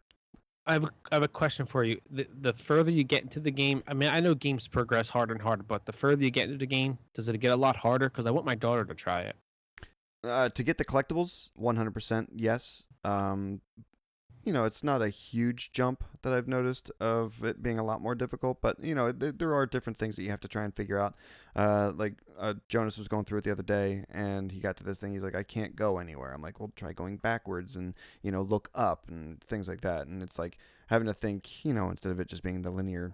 I have a question for you. The further you get into the game, I mean, I know games progress harder and harder, but the further you get into the game, does it get a lot harder? Because I want my daughter to try it. To get the collectibles, 100% yes. It's not a huge jump that I've noticed of it being a lot more difficult, but there are different things that you have to try and figure out. Jonas was going through it the other day, and he got to this thing. He's like, I can't go anywhere. I'm like, well, try going backwards and look up and things like that. And it's like having to think, instead of it just being the linear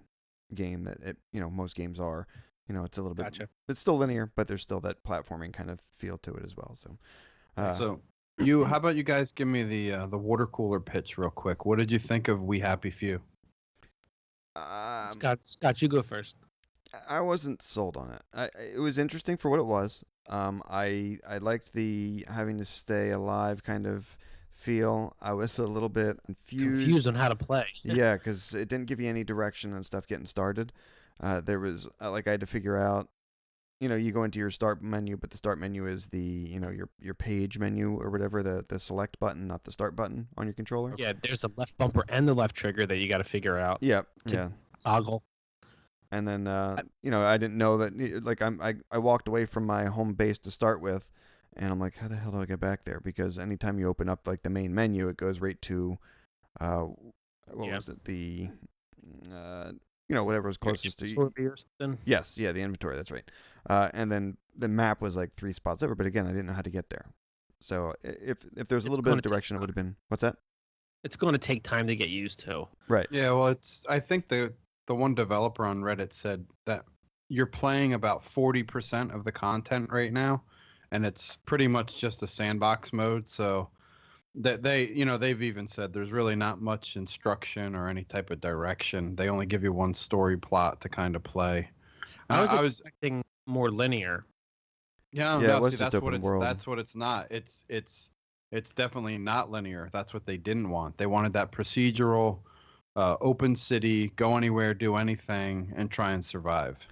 game that it most games are. It's a little bit. Gotcha. It's still linear, but there's still that platforming kind of feel to it as well. So. How about you guys give me the water cooler pitch real quick? What did you think of We Happy Few? Scott, you go first. I wasn't sold on it. It was interesting for what it was. I liked the having to stay alive kind of feel. I was a little bit confused on how to play. Yeah, because it didn't give you any direction and stuff getting started. There was I had to figure out. You go into your start menu, but the start menu is the your page menu or whatever, the select button, not the start button on your controller. Yeah, there's a left bumper and the left trigger that you got to figure out. Yeah. Toggle. And then I didn't know that I walked away from my home base to start with, and I'm like, how the hell do I get back there? Because anytime you open up like the main menu, it goes right to was it, the whatever was closest to you. Or something. Yes, the inventory, that's right. And then the map was like 3 spots over, but again, I didn't know how to get there. So if there's a little bit of direction, it would have been. What's that? It's going to take time to get used to. Right. Yeah, well, I think the one developer on Reddit said that you're playing about 40% of the content right now, and it's pretty much just a sandbox mode. So that they've even said there's really not much instruction or any type of direction. They only give you one story plot to kind of play. I was expecting more linear. Yeah, it was see, just that's what open it's world. that's what it's not. It's definitely not linear. That's what they didn't want. They wanted that procedural, open city, go anywhere, do anything, and try and survive.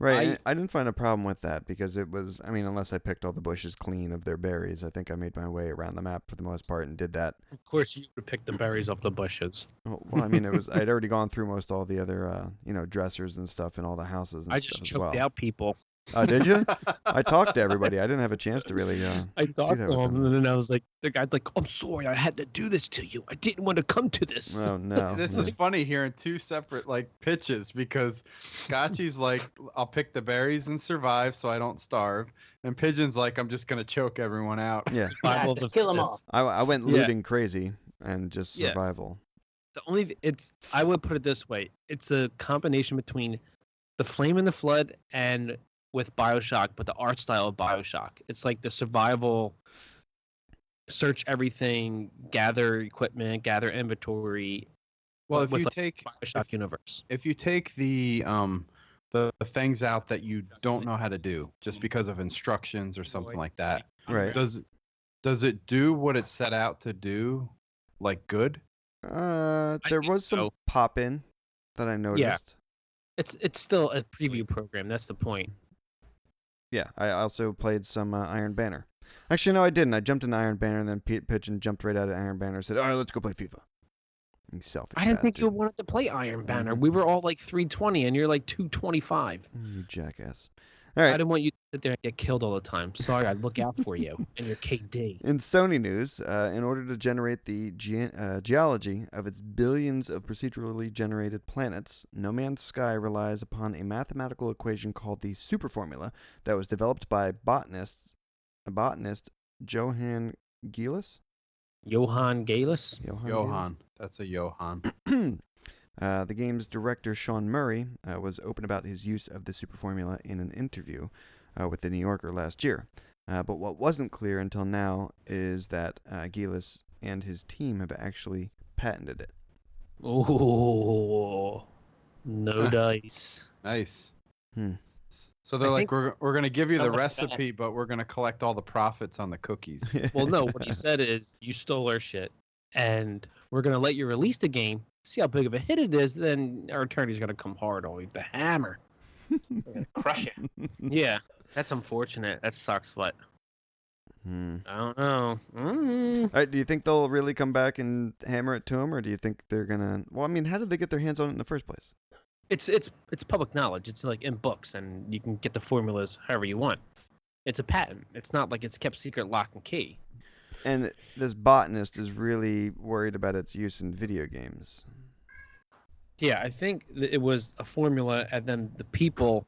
Right. I didn't find a problem with that because it was, unless I picked all the bushes clean of their berries, I think I made my way around the map for the most part and did that. Of course, you would pick the berries off the bushes. Well, I'd already gone through most all the other, dressers and stuff in all the houses and I stuff just as choked well. out people. Oh, did you? I talked to everybody. I didn't have a chance to really. I talked that to with him, them. and then I was like, the guy's like, I'm sorry, I had to do this to you. I didn't want to come to this. Oh no. This is funny hearing 2 separate pitches because Scotchy's like, I'll pick the berries and survive so I don't starve, and Pigeon's like, I'm just gonna choke everyone out. Yeah. Survival of just the kill 'em fittest. all. I went looting crazy and just Yeah. survival. I would put it this way: it's a combination between the Flame and the Flood and with BioShock, but the art style of BioShock. It's like the survival, search everything, gather equipment, gather inventory, Well, if with, you like, take Bioshock universe. if you take the things out that you don't know how to do just because of instructions or something like that, Right. does it do what it set out to do, like good? There think was some so. pop in that I noticed. It's still a preview program. That's the point. Yeah, I also played some Iron Banner. Actually, no, I didn't. I jumped into Iron Banner, and then Pete Pigeon jumped right out of Iron Banner and said, all right, let's go play FIFA. You selfish I didn't think you bastard. wanted to play Iron Banner. Mhm. We were all like 320, and you're like 225. You jackass. All I right. didn't want you to sit there and get killed all the time. Sorry, I'd look out for you and your KD. In Sony news, in order to generate the geology of its billions of procedurally generated planets, No Man's Sky relies upon a mathematical equation called the superformula that was developed by botanist Johann Gielis. Johann Galis? Johan. That's a Johan. The game's director, Sean Murray, was open about his use of the superformula in an interview with The New Yorker last year. But what wasn't clear until now is that Gielis and his team have actually patented it. Oh, no dice. Nice. Hmm. So they're I like, think- we're going to give you the Sounds like recipe, but we're going to collect all the profits on the cookies. Well, no, what he said is you stole our shit, and we're going to let you release the game, see how big of a hit it is, then our attorney's going to come hard on you with the hammer. We're gonna crush you. Yeah, that's unfortunate. That sucks, but Hmm. I don't know. All right, do you think they'll really come back and hammer it to him, or do you think they're gonna? Well, I mean, how did they get their hands on it in the first place? It's public knowledge. It's like in books, and you can get the formulas however you want. It's a patent. It's not like it's kept secret, lock and key. And this botanist is really worried about its use in video games. Yeah, I think it was a formula, and then the people,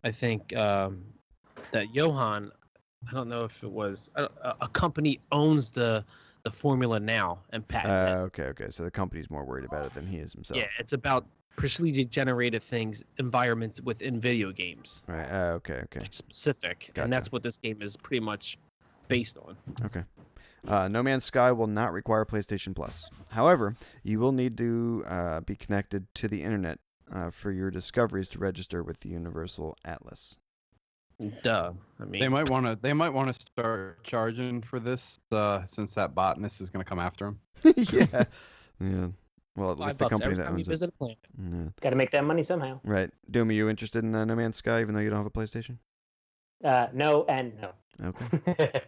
I think that Johan, I don't know if it was a company owns the formula now and patent it. Okay. So the company's more worried about it than he is himself. Yeah, it's about procedurally generated things, environments within video games, Right. Okay. like specific, Gotcha. and that's what this game is pretty much based on. Okay. No Man's Sky will not require PlayStation Plus. However, you will need to be connected to the internet for your discoveries to register with the Universal Atlas. Duh. I mean, They might want to start charging for this since that botanist is going to come after him. Yeah. Yeah. Well, at least the $5 company every that time you owns it. visit a planet. Yeah. Got to make that money somehow. Right. Doom, are you interested in No Man's Sky even though you don't have a PlayStation? No and no. Okay.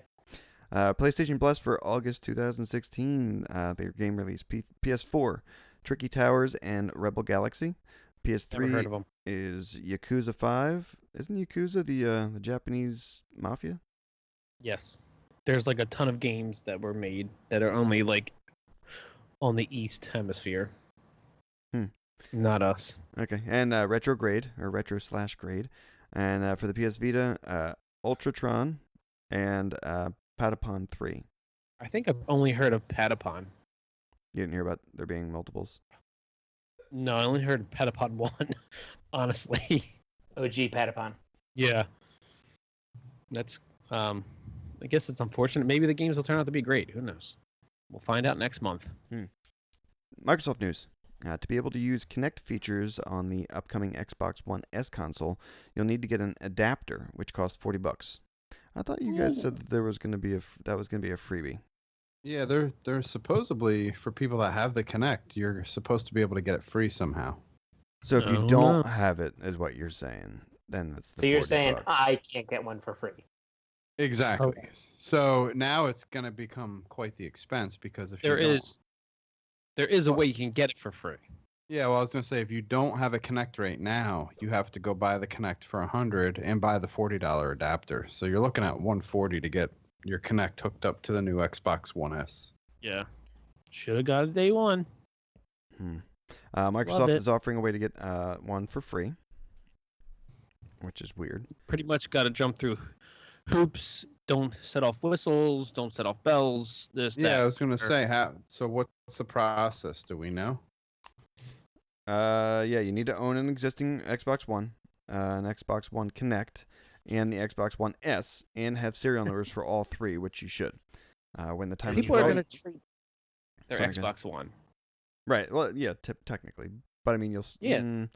PlayStation Plus for August 2016. Their game release. PS4, Tricky Towers and Rebel Galaxy. Never heard PS3 of them. is Yakuza 5. Isn't Yakuza the Japanese mafia? Yes. There's like a ton of games that were made that are only like on the East Hemisphere. Not us. Okay. And Retrograde, or Retro/Grade. And for the PS Vita, Ultratron and Patapon 3. I think I've only heard of Patapon. You didn't hear about there being multiples? No, I only heard of Patapon 1, honestly. OG Patapon. Yeah. That's, I guess it's unfortunate. Maybe the games will turn out to be great. Who knows? We'll find out next month. Microsoft news. To be able to use Kinect features on the upcoming Xbox One S console, you'll need to get an adapter, which costs $40. I thought you guys said that there was going to be a freebie. Yeah, they're supposedly for people that have the Kinect, you're supposed to be able to get it free somehow. So if you Oh, don't no. have it, is what you're saying, then it's the So you're $40. saying I can't get one for free? Exactly. Okay. So now it's going to become quite the expense because if There you don't, is a way you can get it for free. Yeah, well, I was going to say, if you don't have a Kinect right now, you have to go buy the Kinect for $100 and buy the $40 adapter. So you're looking at $140 to get your Kinect hooked up to the new Xbox One S. Yeah. Should have got it day one. Microsoft it. is offering a way to get one for free, which is weird. Pretty much got to jump through hoops. Don't set off whistles. Don't set off bells. This, Yeah, that. I was going to say, so what's the process? Do we know? Yeah, you need to own an existing Xbox One, an Xbox One Kinect, and the Xbox One S, and have serial numbers for all three, which you should. When the time is People are right. going to treat their Sorry, go Xbox One Right. Well, yeah, technically, but I mean, you'll. Yeah.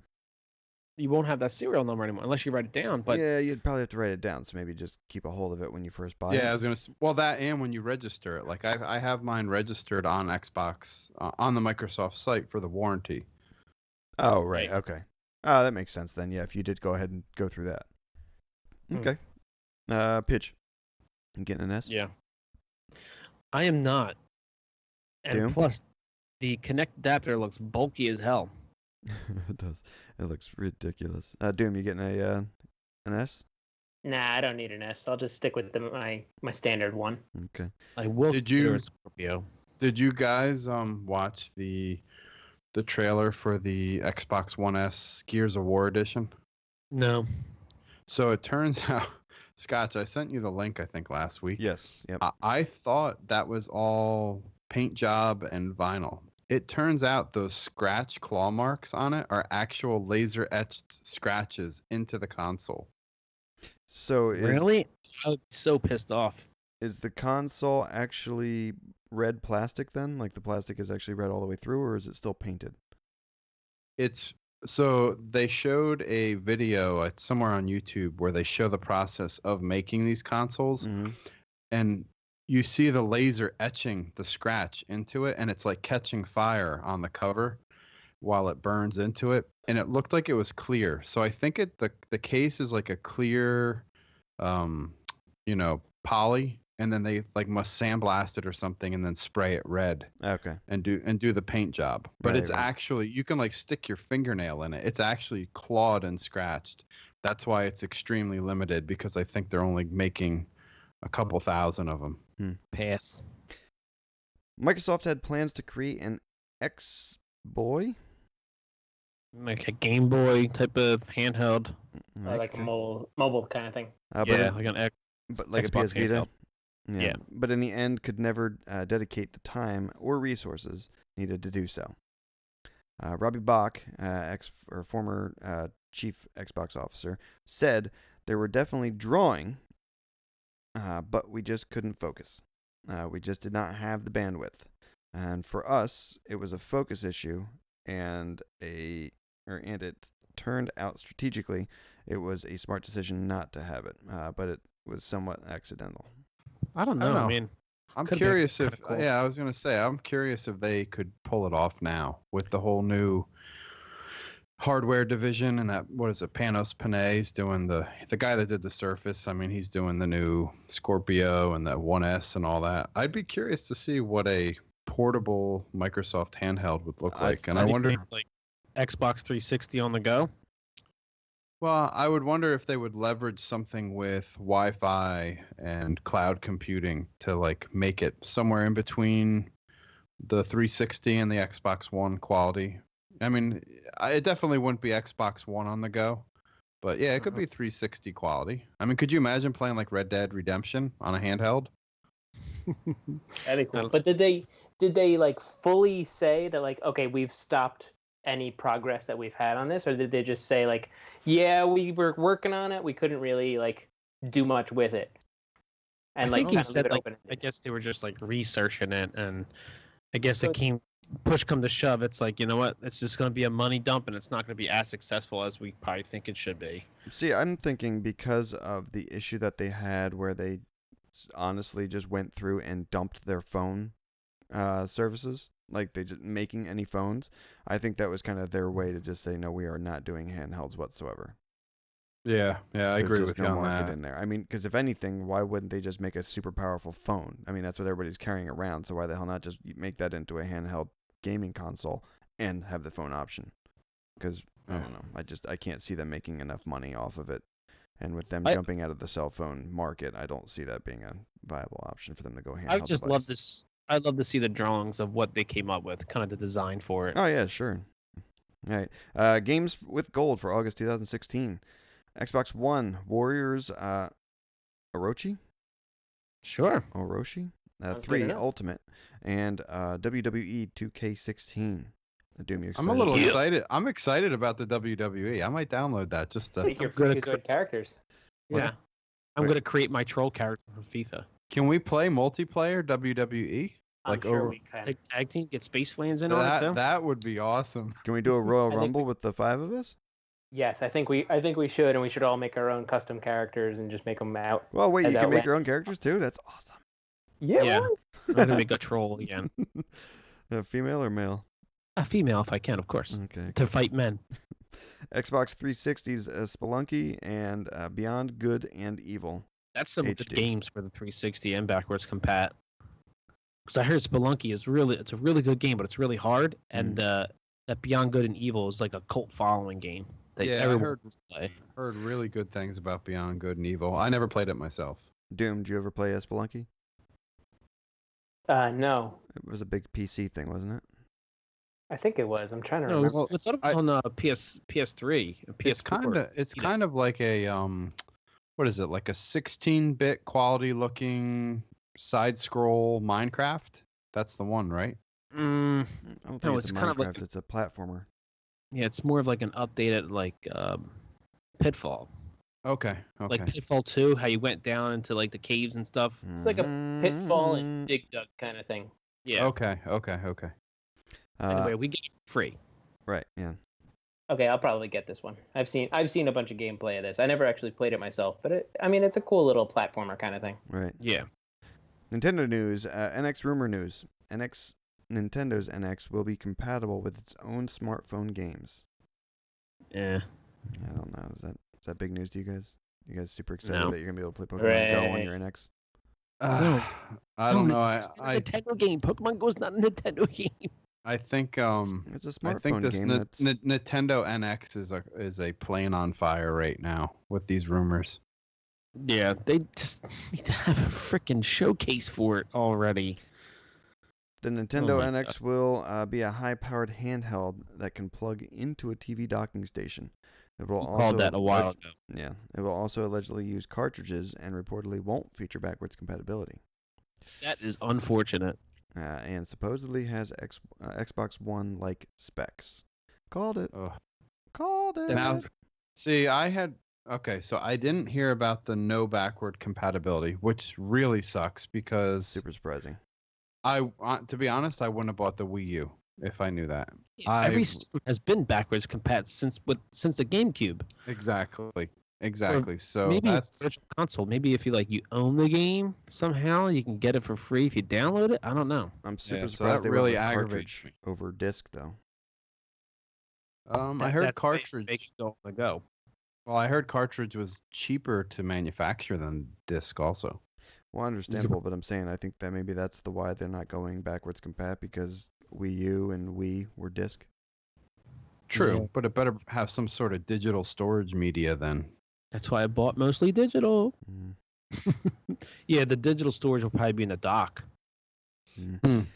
You won't have that serial number anymore unless you write it down. But yeah, you'd probably have to write it down. So maybe just keep a hold of it when you first buy it. Yeah, I was gonna. Well, that and when you register it, like I have mine registered on Xbox on the Microsoft site for the warranty. Oh, right. Okay. Oh, that makes sense then. Yeah, if you did go ahead and go through that. Okay. Pitch. You getting an S? Yeah. I am not. And Doom? plus, the Connect adapter looks bulky as hell. It does. It looks ridiculous. Doom, you getting an S? Nah, I don't need an S. I'll just stick with my standard one. Okay. I will Did consider you- a Scorpio. Did you guys watch the trailer for the Xbox One S Gears of War edition? No. So it turns out, Scotch, I sent you the link I think last week. Yes. Yep. I thought that was all paint job and vinyl. It turns out those scratch claw marks on it are actual laser etched scratches into the console. So Really? I would be so pissed off. is the console actually red plastic then? Like the plastic is actually red all the way through, or is it still painted? It's so they showed a video somewhere on YouTube where they show the process of making these consoles, and you see the laser etching the scratch into it, and it's like catching fire on the cover while it burns into it, and it looked like it was clear. So I think the case is like a clear, poly, and then they like must sandblast it or something, and then spray it red. Okay. And do the paint job. But Right, it's right. actually, you can like stick your fingernail in it. It's actually clawed and scratched. That's why it's extremely limited, because I think they're only making a couple thousand of them. Pass. Microsoft had plans to create an X-Boy? Like a Game Boy type of handheld. Or like a mobile kind of thing. But Yeah, like an X. but like Xbox a PS Vita? handheld. Yeah. But in the end, could never dedicate the time or resources needed to do so. Robbie Bach, former chief Xbox officer, said they were definitely drawing, but we just couldn't focus. We just did not have the bandwidth. And for us, it was a focus issue, and it turned out strategically it was a smart decision not to have it, but it was somewhat accidental. I don't know. I mean, I'm Could've been curious if, kinda cool. yeah, I was going to say, I'm curious if they could pull it off now with the whole new hardware division and that, what is it, Panos Panay's doing the guy that did the Surface. I mean, he's doing the new Scorpio and the 1S and all that. I'd be curious to see what a portable Microsoft handheld would look like. And I wonder, like Xbox 360 on the go. well, I would wonder if they would leverage something with Wi-Fi and cloud computing to like make it somewhere in between the 360 and the Xbox One quality. I mean, it definitely wouldn't be Xbox One on the go, but yeah, it could be 360 quality. I mean, could you imagine playing like Red Dead Redemption on a handheld? That'd be cool. But did they like fully say that like, okay, we've stopped any progress that we've had on this, or did they just say like, yeah, we were working on it, we couldn't really like do much with it, and I think he kind of leave said it like, open? I guess they were just like researching it, and I guess So- push come to shove, it's like, you know what, it's just going to be a money dump, and it's not going to be as successful as we probably think it should be. See, I'm thinking because of the issue that they had where they honestly just went through and dumped their phone services, like they just making any phones. I think that was kind of their way to just say, no, we are not doing handhelds whatsoever. Yeah, I There's agree just with you no on market that. in there. I mean, because if anything, why wouldn't they just make a super powerful phone? I mean, that's what everybody's carrying around. So why the hell not just make that into a handheld gaming console and have the phone option? Because I don't know, I can't see them making enough money off of it. And with them jumping out of the cell phone market, I don't see that being a viable option for them to go handheld. I would just device. love this. I'd love to see the drawings of what they came up with, kind of the design for it. Oh yeah, sure. All right. Games with gold for August 2016. Xbox One, Warriors, Orochi? Sure. Orochi? Sounds good 3 enough. Ultimate, and WWE 2K16. Doom, you I'm a excited? little excited. I'm excited about the WWE. I might download that just to. Take your good at Freakazoid characters. Yeah. I'm going to create my troll character for FIFA. Can we play multiplayer WWE? I'm Like sure over- we can. Like tag team, get Space Flames in on it too. That would be awesome. Can we do a Royal I think Rumble with the 5 of us? Yes, I think we should, and we should all make our own custom characters and just make them out. Well, wait, As you can make outlandish. your own characters too? That's awesome. Yeah. why? I'm gonna make a troll again. Female or male? A female, if I can, of course, Okay. to fight men. Xbox 360's Spelunky and Beyond Good and Evil. That's some good HD. games for the 360 and backwards compat. Because I heard Spelunky it's a really good game, but it's really hard. And that Beyond Good and Evil is like a cult following game that Yeah, I everyone heard- wants to play. Heard really good things about Beyond Good and Evil. I never played it myself. Doom, did you ever play Spelunky? No, It was a big PC thing, wasn't it? I think it was. I'm trying to No, remember. I thought it was on PS3 and PS4. It's Yeah. kind of like a what is it? Like a 16-bit quality looking side scroll Minecraft. That's the one, right? Mm, I don't think No, it's a it's kind of like Minecraft. It's a platformer. yeah, it's more of like an updated Pitfall. Okay. Okay. Like Pitfall 2, how you went down into like the caves and stuff. It's like a Pitfall and Dig Dug kind of thing. Yeah. Okay. Anyway, we get it for free. Right, yeah. Okay, I'll probably get this one. I've seen a bunch of gameplay of this. I never actually played it myself, but it's a cool little platformer kind of thing. Right. Yeah. Nintendo news, NX rumor news. Nintendo's NX will be compatible with its own smartphone games. Yeah. I don't know. Is that big news to you guys? You guys super excited No. that you're gonna be able to play Pokemon Go on Right. your NX? I don't know. It's not a Nintendo game. Pokemon Go is not a Nintendo game. I think It's a I think smartphone this game. that's... Nintendo NX is a plane on fire right now with these rumors. Yeah, they just need to have a freaking showcase for it already. The Nintendo my NX will be a high-powered handheld that can plug into a TV docking station. It will You also called that a while ago. Yeah, it will also allegedly use cartridges and reportedly won't feature backwards compatibility. That is unfortunate. And supposedly has Xbox One-like specs. Called it. Ugh. Called it. Now, see, so I didn't hear about the no backward compatibility, which really sucks because Super surprising. to be honest, I wouldn't have bought the Wii U if I knew that. Every system has been backwards compat since the GameCube. Exactly. So Maybe that's Virtual Console. Maybe if you own the game somehow, you can get it for free if you download it. I don't know. I'm super Yeah, so surprised that they really went with aggravates cartridge me. over disc, though. I heard That's cartridge. Make it go on the go. Well, I heard cartridge was cheaper to manufacture than disc also. Well, understandable, but I'm saying I think that maybe that's the why they're not going backwards compat, because Wii U and Wii were disc. True, Yeah. but it better have some sort of digital storage media then. That's why I bought mostly digital. Mm. Yeah, the digital storage will probably be in the dock.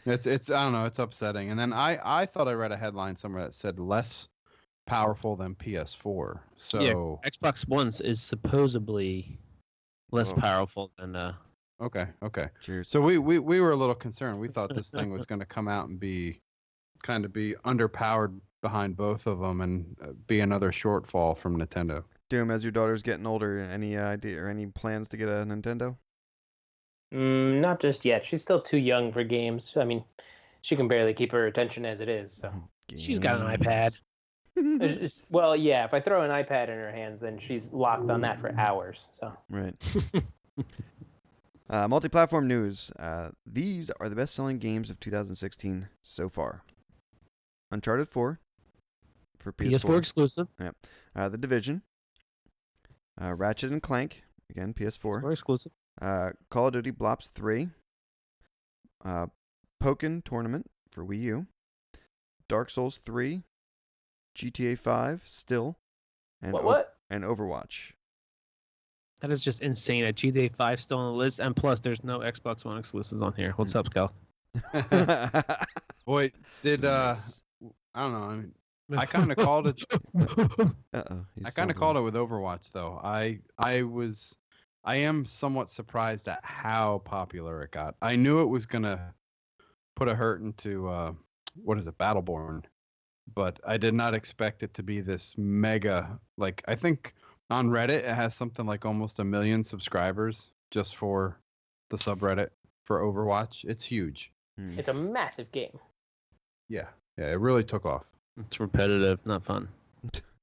It's I don't know, it's upsetting. And then I thought I read a headline somewhere that said less powerful than PS4. So Xbox One is supposedly less Oh. powerful than okay. Cheers. So we were a little concerned. We thought this thing was going to come out and be underpowered behind both of them and be another shortfall from Nintendo. Doom, as your daughter's getting older, any idea or any plans to get a Nintendo? Not just yet. She's still too young for games. I mean, she can barely keep her attention as it is. So, she's got an iPad. well, yeah. If I throw an iPad in her hands, then she's locked on that for hours. So, Right. Multi-platform news. These are the best-selling games of 2016 so far. Uncharted 4 for PS4. PS4 exclusive. The Division. Ratchet and Clank, again, PS4. PS4 exclusive. Call of Duty Black Ops 3. Pokken Tournament for Wii U. Dark Souls 3. GTA 5 still. And what? And Overwatch. That is just insane. That GTA 5 still on the list, and plus there's no Xbox One exclusives on here. What's up, Scal? Boy, did Nice. I don't know. I mean, I kind of called it. Uh-oh. I kind of called it with Overwatch, though. I am somewhat surprised at how popular it got. I knew it was gonna put a hurt into what is it, Battleborn, but I did not expect it to be this mega. Like, I think on Reddit it has something like almost 1 million subscribers just for the subreddit for Overwatch. It's huge. It's a massive game. Yeah, it really took off. It's repetitive, not fun.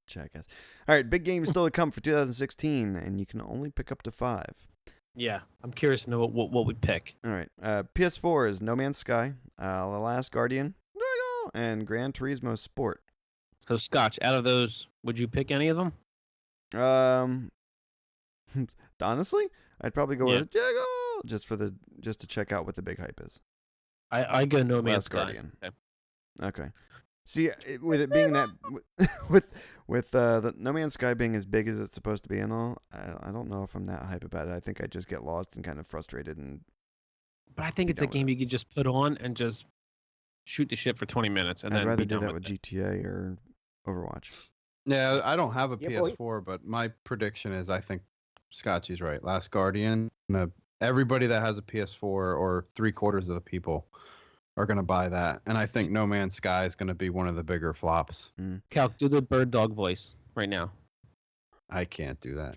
Jackass. All right, big games still to come for 2016, and you can only pick up to 5. Yeah, I'm curious to know what we pick. All right, PS4 is No Man's Sky, The Last Guardian, and Gran Turismo Sport. So, Scotch, out of those, would you pick any of them? Honestly, I'd probably go with Jago just to check out what the big hype is. I go No Man's Last Sky. Guardian. Okay. See, with it being that, with the No Man's Sky being as big as it's supposed to be and all, I don't know if I'm that hype about it. I think I just get lost and kind of frustrated. But I think it's a game you could just put on and just shoot the shit for 20 minutes and I'd then rather be do done that with GTA or Overwatch. Yeah, I don't have a Yeah, boy. PS4, but my prediction is I think Scotchy's right. Last Guardian, everybody that has a PS4 or 3/4 of the people are going to buy that. And I think No Man's Sky is going to be one of the bigger flops. Calc, do the bird dog voice right now. I can't do that.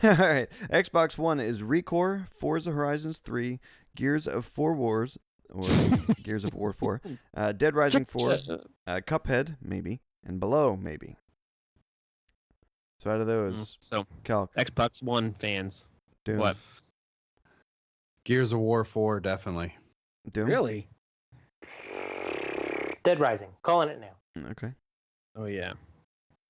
All right. Xbox One is Recore, Forza Horizons 3, Gears of War 4, Dead Rising 4, Cuphead, maybe, and Below, maybe. So out of those, So, Calc, Xbox One fans. Doom. What? Gears of War 4, definitely. Doom? Really? Dead Rising. Calling it now. Okay. Oh, yeah.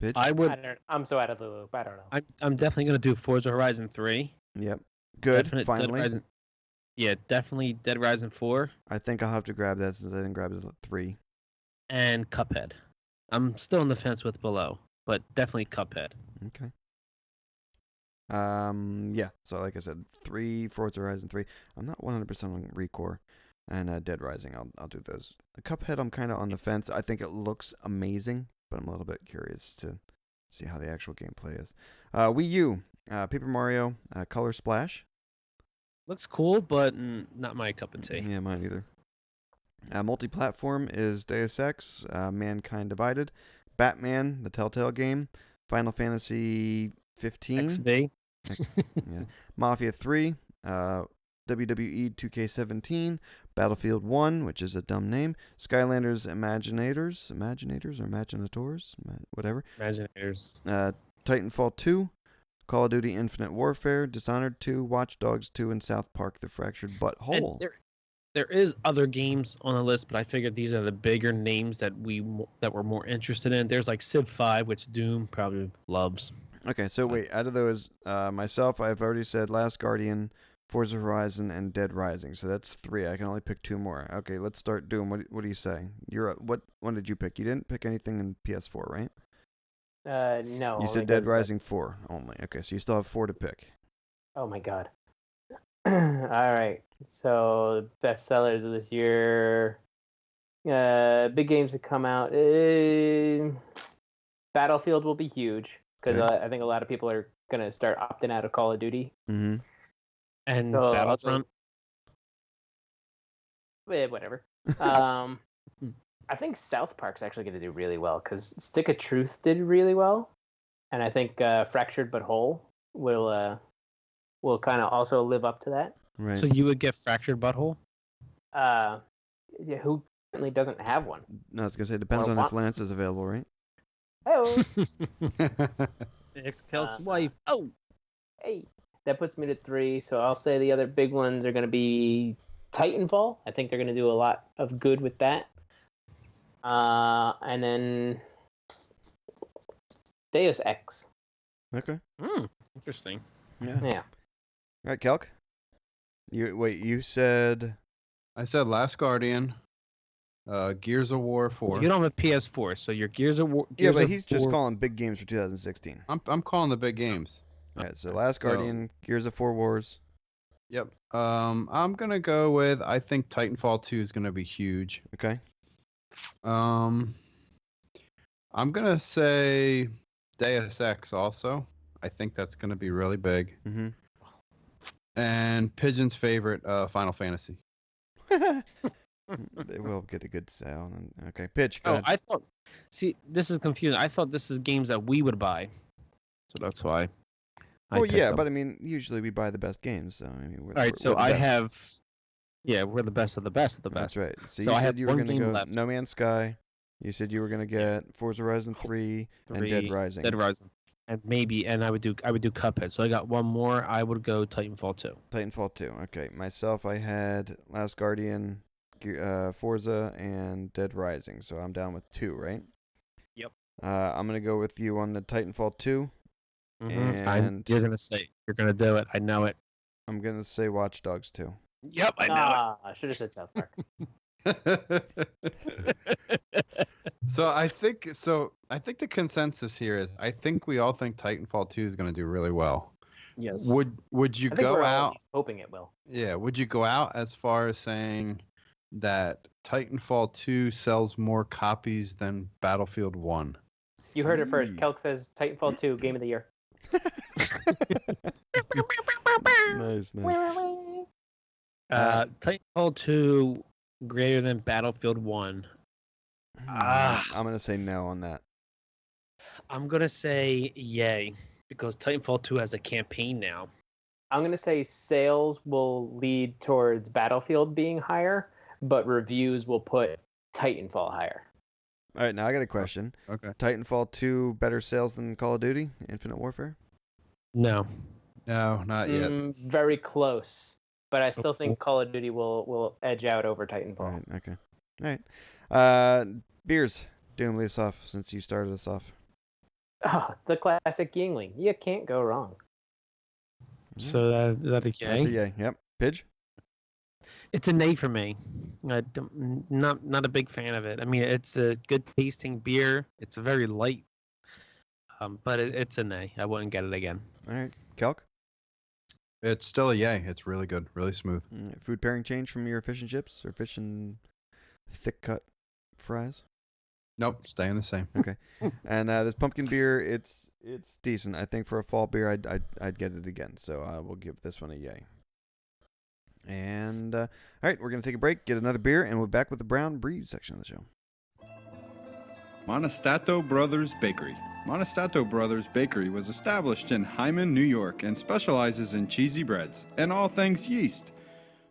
Pitch? I'm so out of the loop. I don't know. I'm definitely going to do Forza Horizon 3. Yep. Good, Definite finally. Dead Rising, definitely Dead Rising 4 I think I'll have to grab that since I didn't grab it at 3. and Cuphead. I'm still on the fence with Below, but definitely Cuphead. Okay. Yeah. So like I said, 3 Forza Horizon 3. I'm not 100% on Recore and Dead Rising. I'll do those. Cuphead, I'm kind of on the fence. I think it looks amazing, but I'm a little bit curious to see how the actual gameplay is. Wii U, Paper Mario, Color Splash. Looks cool, but not my cup of tea. Yeah, mine either. Multi-platform is Deus Ex, Mankind Divided, Batman, the Telltale game, Final Fantasy 15, XV. yeah. Mafia 3, WWE 2K17, Battlefield 1, which is a dumb name, Skylanders Imaginators, whatever. Imaginators. Titanfall 2, Call of Duty Infinite Warfare, Dishonored 2, Watch Dogs 2, and South Park: The Fractured And Butthole. there is other games on the list, but I figured these are the bigger names that we're more interested in. There's like Civ 5, which Doom probably loves. Okay, so wait, out of those, myself, I've already said Last Guardian, Forza Horizon, and Dead Rising. So that's 3. I can only pick 2 more. Okay, let's start Doom. What do you say? What one did you pick? You didn't pick anything in PS4, right? No. You said Dead Rising 4 only. Okay, so you still have 4 to pick. Oh my god. All right. So best sellers of this year. Big games that come out. Battlefield will be huge because Okay. I think a lot of people are gonna start opting out of Call of Duty. Mm-hmm. And So, Battlefront. Whatever. I think South Park's actually going to do really well because Stick of Truth did really well, and I think Fractured But Whole will kind of also live up to that. Right. So you would get Fractured Butthole? Yeah, who currently doesn't have one? No, I was gonna say it depends Or on want- if Lance is available, right? Oh, Ex-Kelk's wife. Oh! hey, that puts me to 3. So I'll say the other big ones are going to be Titanfall. I think they're going to do a lot of good with that. And then Deus Ex. Okay. Interesting. Yeah. Yeah. All right, Kelk. You said I said Last Guardian, Gears of War 4. You don't have a PS4, so your Gears of War. yeah, Gears but of he's just War- calling big games for 2016. I'm calling the big games. All right, so Last So- Guardian, Gears of Wars. Yep. I'm gonna go with I think Titanfall 2 is gonna be huge. Okay. I'm gonna say Deus Ex also. I think that's gonna be really big. Mm-hmm. And Pigeon's favorite, Final Fantasy. They will get a good sale. Okay, Pitch. Go Oh, ahead. I thought. See, this is confusing. I thought this is games that we would buy, so that's why. Oh picked yeah, them. but I mean, usually we buy the best games. So I mean, All right, so I have Yeah, we're the best of the best of the That's best. right. So So you I said have you were one going to game go left. No Man's Sky. You said you were going to get Forza Horizon 3 and Dead Rising. Dead Rising. And I would do Cuphead. So I got one more. I would go Titanfall 2. Titanfall 2. Okay. Myself, I had Last Guardian, Forza, and Dead Rising. So I'm down with 2, right? Yep. I'm going to go with you on the Titanfall 2. Mm-hmm. And you're gonna do it. I know it. I'm going to say Watch Dogs 2. Yep, I know I should have said South Park. So I think the consensus here is I think we all think Titanfall 2 is going to do really well. Yes. Would you I think go we're all at out? least hoping it will. Yeah. Would you go out as far as saying that Titanfall 2 sells more copies than Battlefield 1? You heard it first. Celk says Titanfall 2 Game of the Year. Nice. Titanfall 2 greater than Battlefield 1. I'm going to say no on that. I'm gonna say yay because Titanfall 2 has a campaign now. I'm going to say sales will lead towards Battlefield being higher, but reviews will put Titanfall higher. All right, now I got a question. Okay. Titanfall 2 better sales than Call of Duty Infinite Warfare? No. No, not yet. Very close, but I still think Call of Duty will edge out over Titanfall. All right, okay. All right. Beers. Doom, lead us off since you started us off. Oh, the classic Yuengling. You can't go wrong. So is that a yay? That's a yay. Yep. Pidge? It's a nay for me. Not a big fan of it. I mean, it's a good tasting beer. It's very light, but it's a nay. I wouldn't get it again. All right. Celk? It's still a yay. It's really good, really smooth. All right. Food pairing change from your fish and chips or fish and thick cut fries? Nope, staying the same. Okay. And this pumpkin beer, it's decent. I think for a fall beer, I'd get it again. So I will give this one a yay. And all right, we're gonna take a break, get another beer, and we're back with the Brown Breeze section of the show. Monastato Brothers Bakery. Monastato Brothers Bakery was established in Hyman, New York, and specializes in cheesy breads and all things yeast.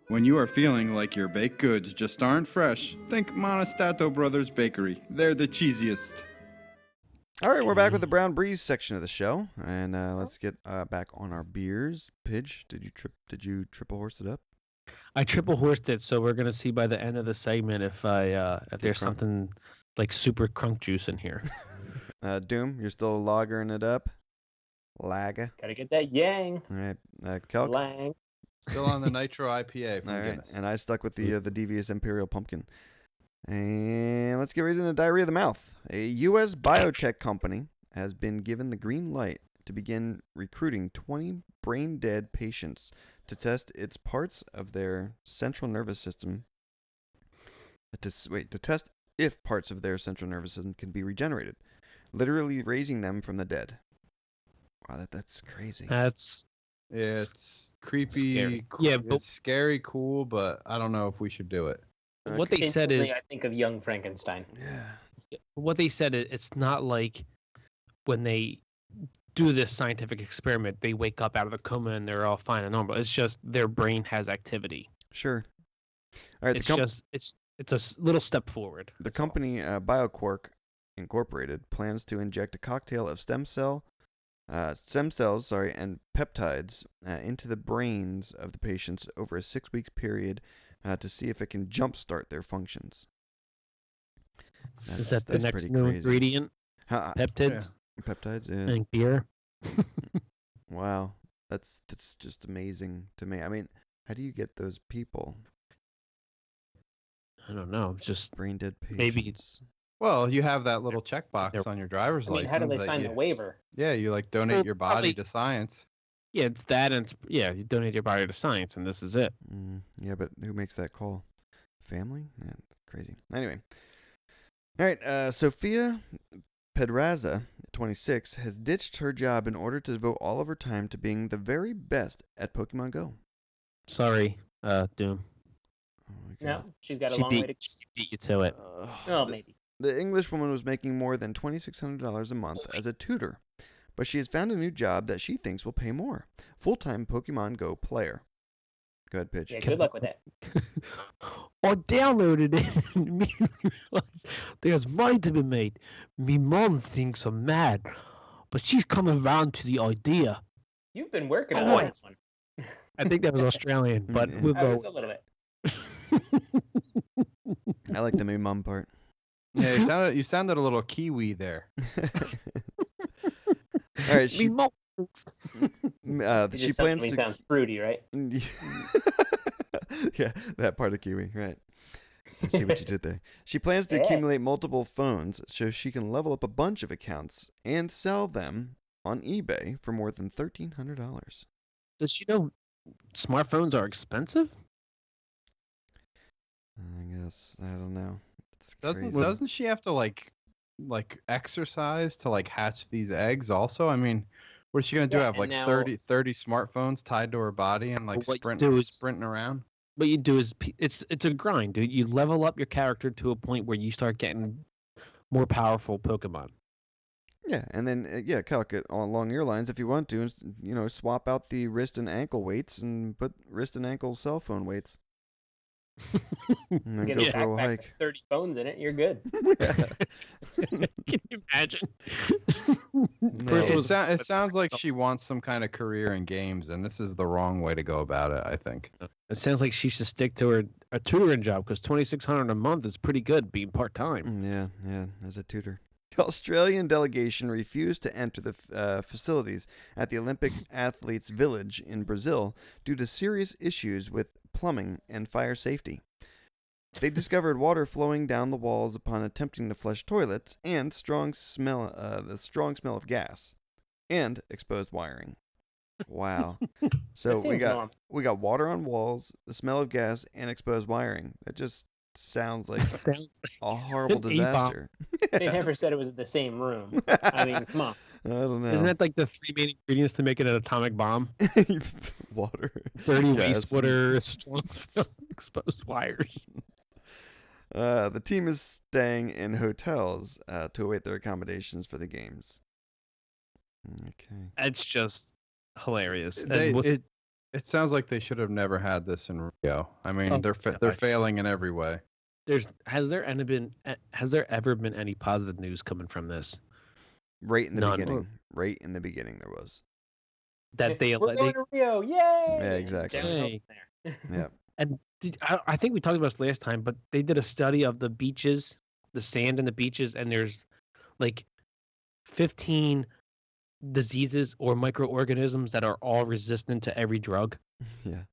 When you are feeling like your baked goods just aren't fresh, think Monastato Brothers Bakery. They're the cheesiest. All right, we're back with the Brown Breeze section of the show, and let's get back on our beers. Pidge, did you triple horse it up? I triple horsed it, so we're gonna see by the end of the segment if there's something like super crunk juice in here. Doom, you're still lagering it up. Lager. Gotta get that yang. All right, Celk. Lang. Still on the Nitro IPA from All right, Guinness. and I stuck with the Devious Imperial Pumpkin. And let's get right into diarrhea of the mouth. A U.S. biotech company has been given the green light to begin recruiting 20 brain-dead patients to test its parts of their central nervous system. To test if parts of their central nervous system can be regenerated, literally raising them from the dead. Wow, that's crazy. It's creepy. Scary. Cool. Yeah, It's scary, cool, but I don't know if we should do it. What they said is, Instantly, I think of Young Frankenstein. Yeah. what they said is, it's not like when they do this scientific experiment, they wake up out of the coma and they're all fine and normal. It's just their brain has activity. Sure. All right. It's a little step forward. The company BioQuark Incorporated plans to inject a cocktail of stem cells, and peptides into the brains of the patients over a 6-week period to see if it can jumpstart their functions. Is that the next new crazy. ingredient? Peptids Peptides, yeah. and beer. Wow, that's just amazing to me. I mean, how do you get those people? I don't know. Just Brain dead patients. maybe Well, you have that little checkbox on your driver's I mean, license. how do they that sign you, the waiver? Yeah, you like donate Well, your body probably- to science. yeah, it's that, and you donate your body to science, and this is it. Yeah, but who makes that call? Family? Yeah, that's crazy. Anyway. All right, Sophia Pedraza, 26, has ditched her job in order to devote all of her time to being the very best at Pokemon Go. Sorry, Doom. Oh my No, God. she's got a She long way to. beat you to it. Oh, maybe. The English woman was making more than $2,600 a month as a tutor, but she has found a new job that she thinks will pay more. Full-time Pokemon Go player. Go ahead, pitch. Yeah, good luck with that. I downloaded it and immediately realized there's money to be made. Me mom thinks I'm mad, but she's coming around to the idea. You've been working Oh, on this one. I think that was Australian, but Yeah. we'll Oh, go. just a little bit. I like the me mom part. Yeah, you sounded a little Kiwi there. All right, Me mom thinks. It she just plans suddenly to. sounds fruity, right? Yeah, that part of Kiwi, right. I see what you did there. She plans to Yeah. accumulate multiple phones so she can level up a bunch of accounts and sell them on eBay for more than $1,300. Does she know smartphones are expensive? I guess I don't know. It's Doesn't crazy. doesn't she have to like exercise to like hatch these eggs also? I mean, what is she gonna do? Yeah, Have and like now- 30 smartphones tied to her body and like Well, what you do is- sprinting around? What you do is it's a grind, dude. You level up your character to a point where you start getting more powerful Pokemon. Yeah, and then calculate along your lines if you want to. Swap out the wrist and ankle weights and put wrist and ankle cell phone weights. And then Get go a for a backpack hike. with 30 phones in it. You're good. Can you imagine? No. First It, was- it sounds like she wants some kind of career in games, and this is the wrong way to go about it, I think. It sounds like she should stick to a tutoring job because $2,600 a month is pretty good being part time. Yeah, as a tutor. The Australian delegation refused to enter the facilities at the Olympic Athletes Village in Brazil due to serious issues with plumbing and fire safety. They discovered water flowing down the walls upon attempting to flush toilets and the strong smell of gas and exposed wiring. Wow. So That seems normal. we got water on walls, the smell of gas, and exposed wiring. That just sounds like Sounds a horrible an A-bomb. disaster. They never said it was in the same room. I mean, come on. I don't know. Isn't that like the three main ingredients to make it an atomic bomb? Water, Dirty gas, wastewater, strong smell, exposed wires. The team is staying in hotels to await their accommodations for the games. Okay. It's just hilarious. And They, what's- it sounds like they should have never had this in Rio. I mean, Oh, they're God. failing in every way. has there ever been any positive news coming from this? Right in the None. beginning. Right in the beginning, there was. That they We're going to Rio. Yay! Yeah, exactly. General Yay. there. Yeah. and I think we talked about this last time, but they did a study of the beaches, the sand in the beaches, and there's like 15 diseases or microorganisms that are all resistant to every drug. Yeah.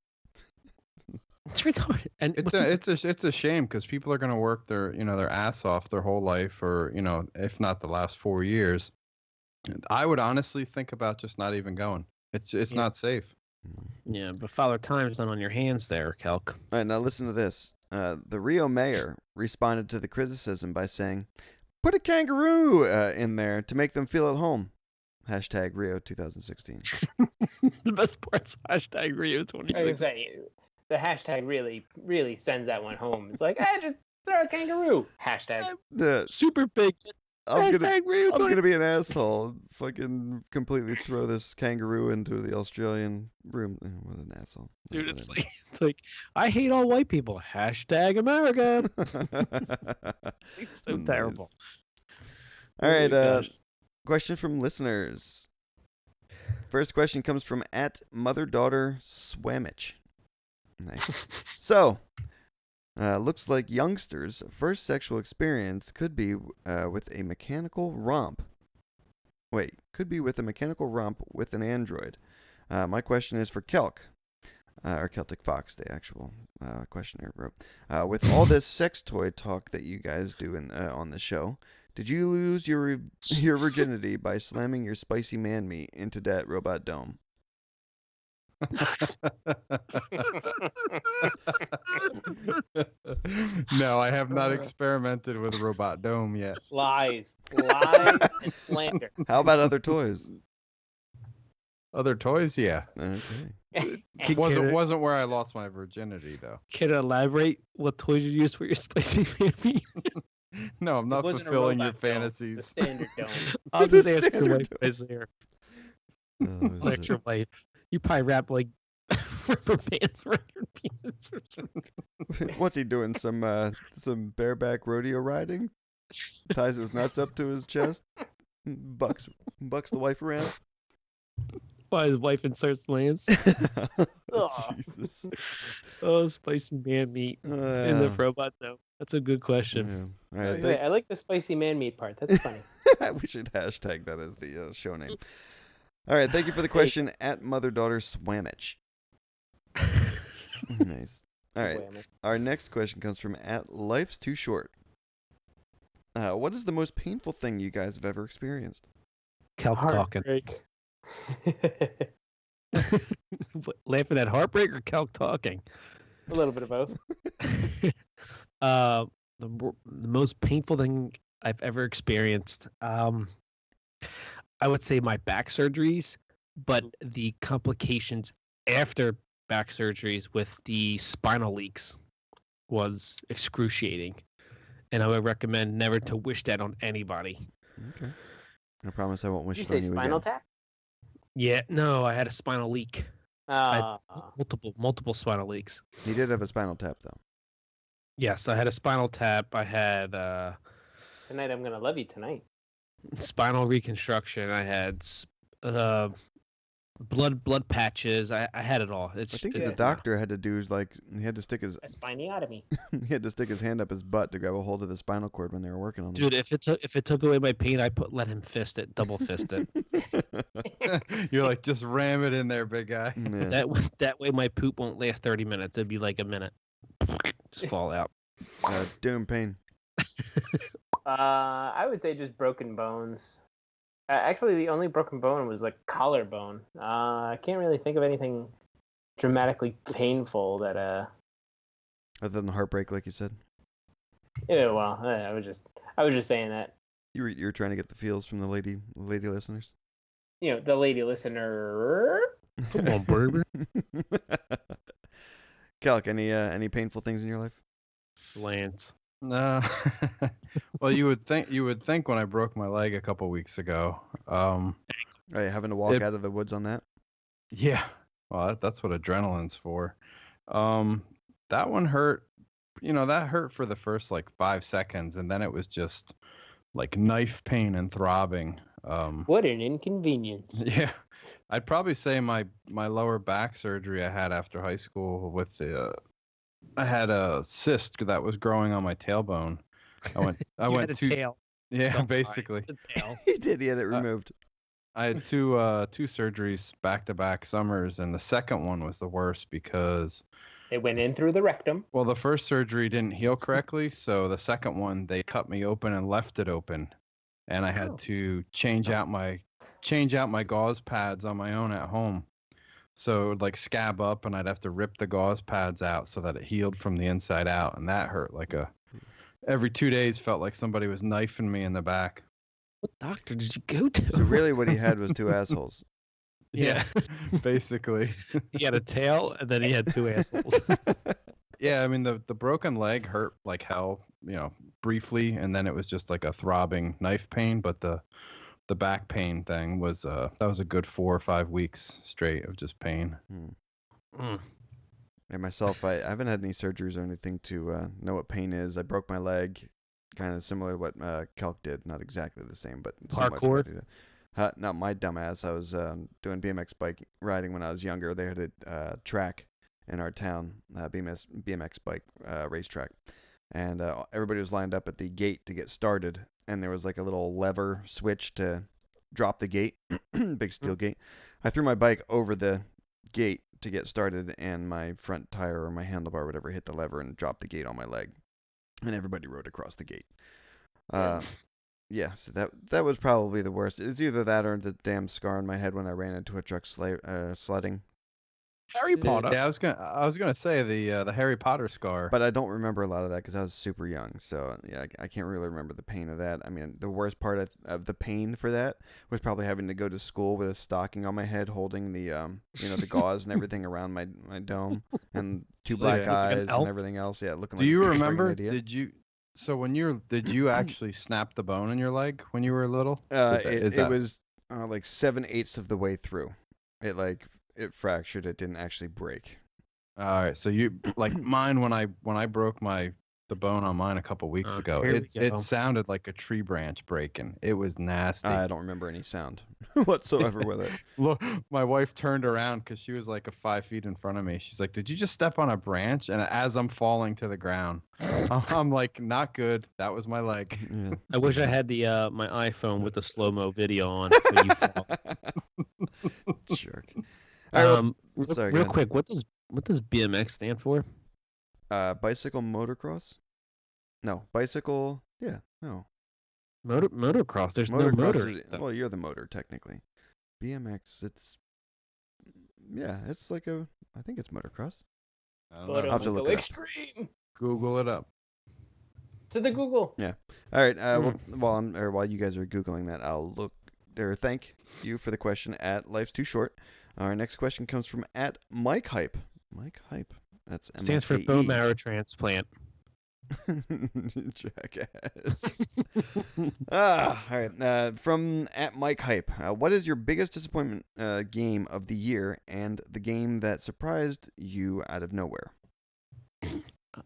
It's retarded. And It's a shame because people are going to work their ass off their whole life, or if not the last 4 years. I would honestly think about just not even going. It's Yeah. not safe. yeah, but Father Time's not on your hands there, Celk. All right, now listen to this. The Rio mayor responded to the criticism by saying, "Put a kangaroo in there to make them feel at home." Hashtag Rio 2016. The best part's hashtag Rio I was 26. saying, the hashtag really sends that one home. It's like, just throw a kangaroo. Hashtag. Super big. I'm Hashtag Rio gonna 26. be an asshole. Fucking completely throw this kangaroo into the Australian room. What an asshole, Dude, it's like I hate all white people. Hashtag America. It's so Nice. terrible. All right, Oh my gosh. question from listeners. First question comes from @motherdaughter Swamich. Nice. So, looks like youngsters' first sexual experience could be with a mechanical romp. Wait, could be with a mechanical romp with an android. My question is for Celk, or Celtic Fox, the actual questioner wrote. With all this sex toy talk that you guys do on the show, did you lose your virginity by slamming your spicy man meat into that robot dome? No, I have not experimented with Robot Dome yet. Lies and slander. How about other toys? Other toys, yeah. Okay. Can- Wasn't where I lost my virginity though. Can you elaborate what toys you use for your spicy baby? No, I'm not It wasn't a fulfilling your robot dome, fantasies. The standard dome. I'll The just ask your standard wife dome. guys there. Oh, Like shit. your wife. You probably wrap like rubber bands around your penis. What's he doing? Some bareback rodeo riding? Ties his nuts up to his chest. Bucks the wife around. Why his wife inserts lance. Jesus. Oh, spicy man meat in the robot though. That's a good question. Yeah. All right, Wait, I like the spicy man meat part. That's funny. we should hashtag that as the show name. All right, thank you for the question at Mother Daughter Swamich. Nice. All right, our next question comes from at Life's Too Short. What is the most painful thing you guys have ever experienced? Calc talking. Laughing at heartbreak or Calc talking? A little bit of both. The most painful thing I've ever experienced, I would say my back surgeries, but the complications after back surgeries with the spinal leaks was excruciating. And I would recommend never to wish that on anybody. Okay. I promise I won't wish Did it on you say you spinal again. tap? Yeah, no, I had a spinal leak. I had multiple spinal leaks. He did have a spinal tap, though. Yes, I had a spinal tap. I had Tonight I'm gonna love you tonight. spinal reconstruction. I had blood patches. I had it all. I think the doctor had to do he had to stick his A spiniotomy. he had to stick his hand up his butt to grab a hold of the spinal cord when they were working on it. Dude, if it took away my pain, I let him fist it, double fist it. You're like, just ram it in there, big guy. Yeah. That way my poop won't last 30 minutes. It'd be like a minute. Just fall out. Doom pain. I would say just broken bones. Actually, the only broken bone was like collarbone. I can't really think of anything dramatically painful that. Other than heartbreak, like you said. Yeah, well, I was just saying that. You were trying to get the feels from the lady listeners. You know, the lady listener. Come on, baby. Calc, any painful things in your life? Lance. No. Well, you would think when I broke my leg a couple weeks ago. Are you having to walk out of the woods on that? Yeah. Well, that's what adrenaline's for. That one hurt. That hurt for the first like 5 seconds, and then it was just like knife pain and throbbing. What an inconvenience. Yeah. I'd probably say my lower back surgery I had after high school with I had a cyst that was growing on my tailbone. I went to tail. Yeah, Don't basically. Tail. He did. He had it removed. I had two surgeries back-to-back summers, and the second one was the worst because it went in through the rectum. Well, the first surgery didn't heal correctly, so the second one they cut me open and left it open, and I had to change out my gauze pads on my own at home. So it would like scab up, and I'd have to rip the gauze pads out so that it healed from the inside out, and that hurt every 2 days felt like somebody was knifing me in the back. What doctor did you go to? So really what he had was two assholes. Yeah. Basically. He had a tail, and then he had two assholes. Yeah, I mean the broken leg hurt like hell, briefly, and then it was just like a throbbing knife pain, but the back pain thing was that was a good 4 or 5 weeks straight of just pain. And myself, I haven't had any surgeries or anything to know what pain is. I broke my leg, kind of similar to what Celk did. Not exactly the same, but somewhat Parkour? what he did. Not my dumbass. I was doing BMX bike riding when I was younger. They had a track in our town, BMX bike racetrack. And everybody was lined up at the gate to get started. And there was like a little lever switch to drop the gate, big steel gate. I threw my bike over the gate to get started, and my front tire or my handlebar or whatever hit the lever and dropped the gate on my leg. And everybody rode across the gate. Yeah, so that was probably the worst. It's either that or the damn scar on my head when I ran into a truck sledding. Harry Potter. Yeah, I was gonna say the Harry Potter scar. But I don't remember a lot of that because I was super young. So yeah, I can't really remember the pain of that. I mean, the worst part of the pain for that was probably having to go to school with a stocking on my head, holding the the gauze and everything around my dome, and two black eyes and everything else. Yeah, looking. Do like you a remember? idiot. Did you actually snap the bone in your leg when you were little? It was like 7/8 of the way through. it fractured. It didn't actually break. All right, so you like mine when I broke the bone on mine a couple weeks ago. Here we It go. sounded like a tree branch breaking. It was nasty. I don't remember any sound whatsoever with it. Look, my wife turned around because she was like 5 feet in front of me. She's like, "Did you just step on a branch?" And as I'm falling to the ground, I'm like, "Not good. That was my leg." Yeah. I wish I had the my iPhone with the slow mo video on. When you fall. Jerk. All right, well, sorry, go real ahead. quick, what does BMX stand for? Bicycle motocross? No, bicycle. Yeah, no. Motocross. There's no Motocross motor. is- well, you're the motor technically. BMX, it's like I think it's motocross. I don't know. I'll have to look it up. extreme. Google it up. To the Google. Yeah. All right. While you guys are googling that, I'll look or thank you for the question at Life's Too Short. Our next question comes from at Mike Hype. Mike Hype. That's Stands for MIKE. bone marrow transplant. Jackass. All right. From at Mike Hype. What is your biggest disappointment game of the year and the game that surprised you out of nowhere?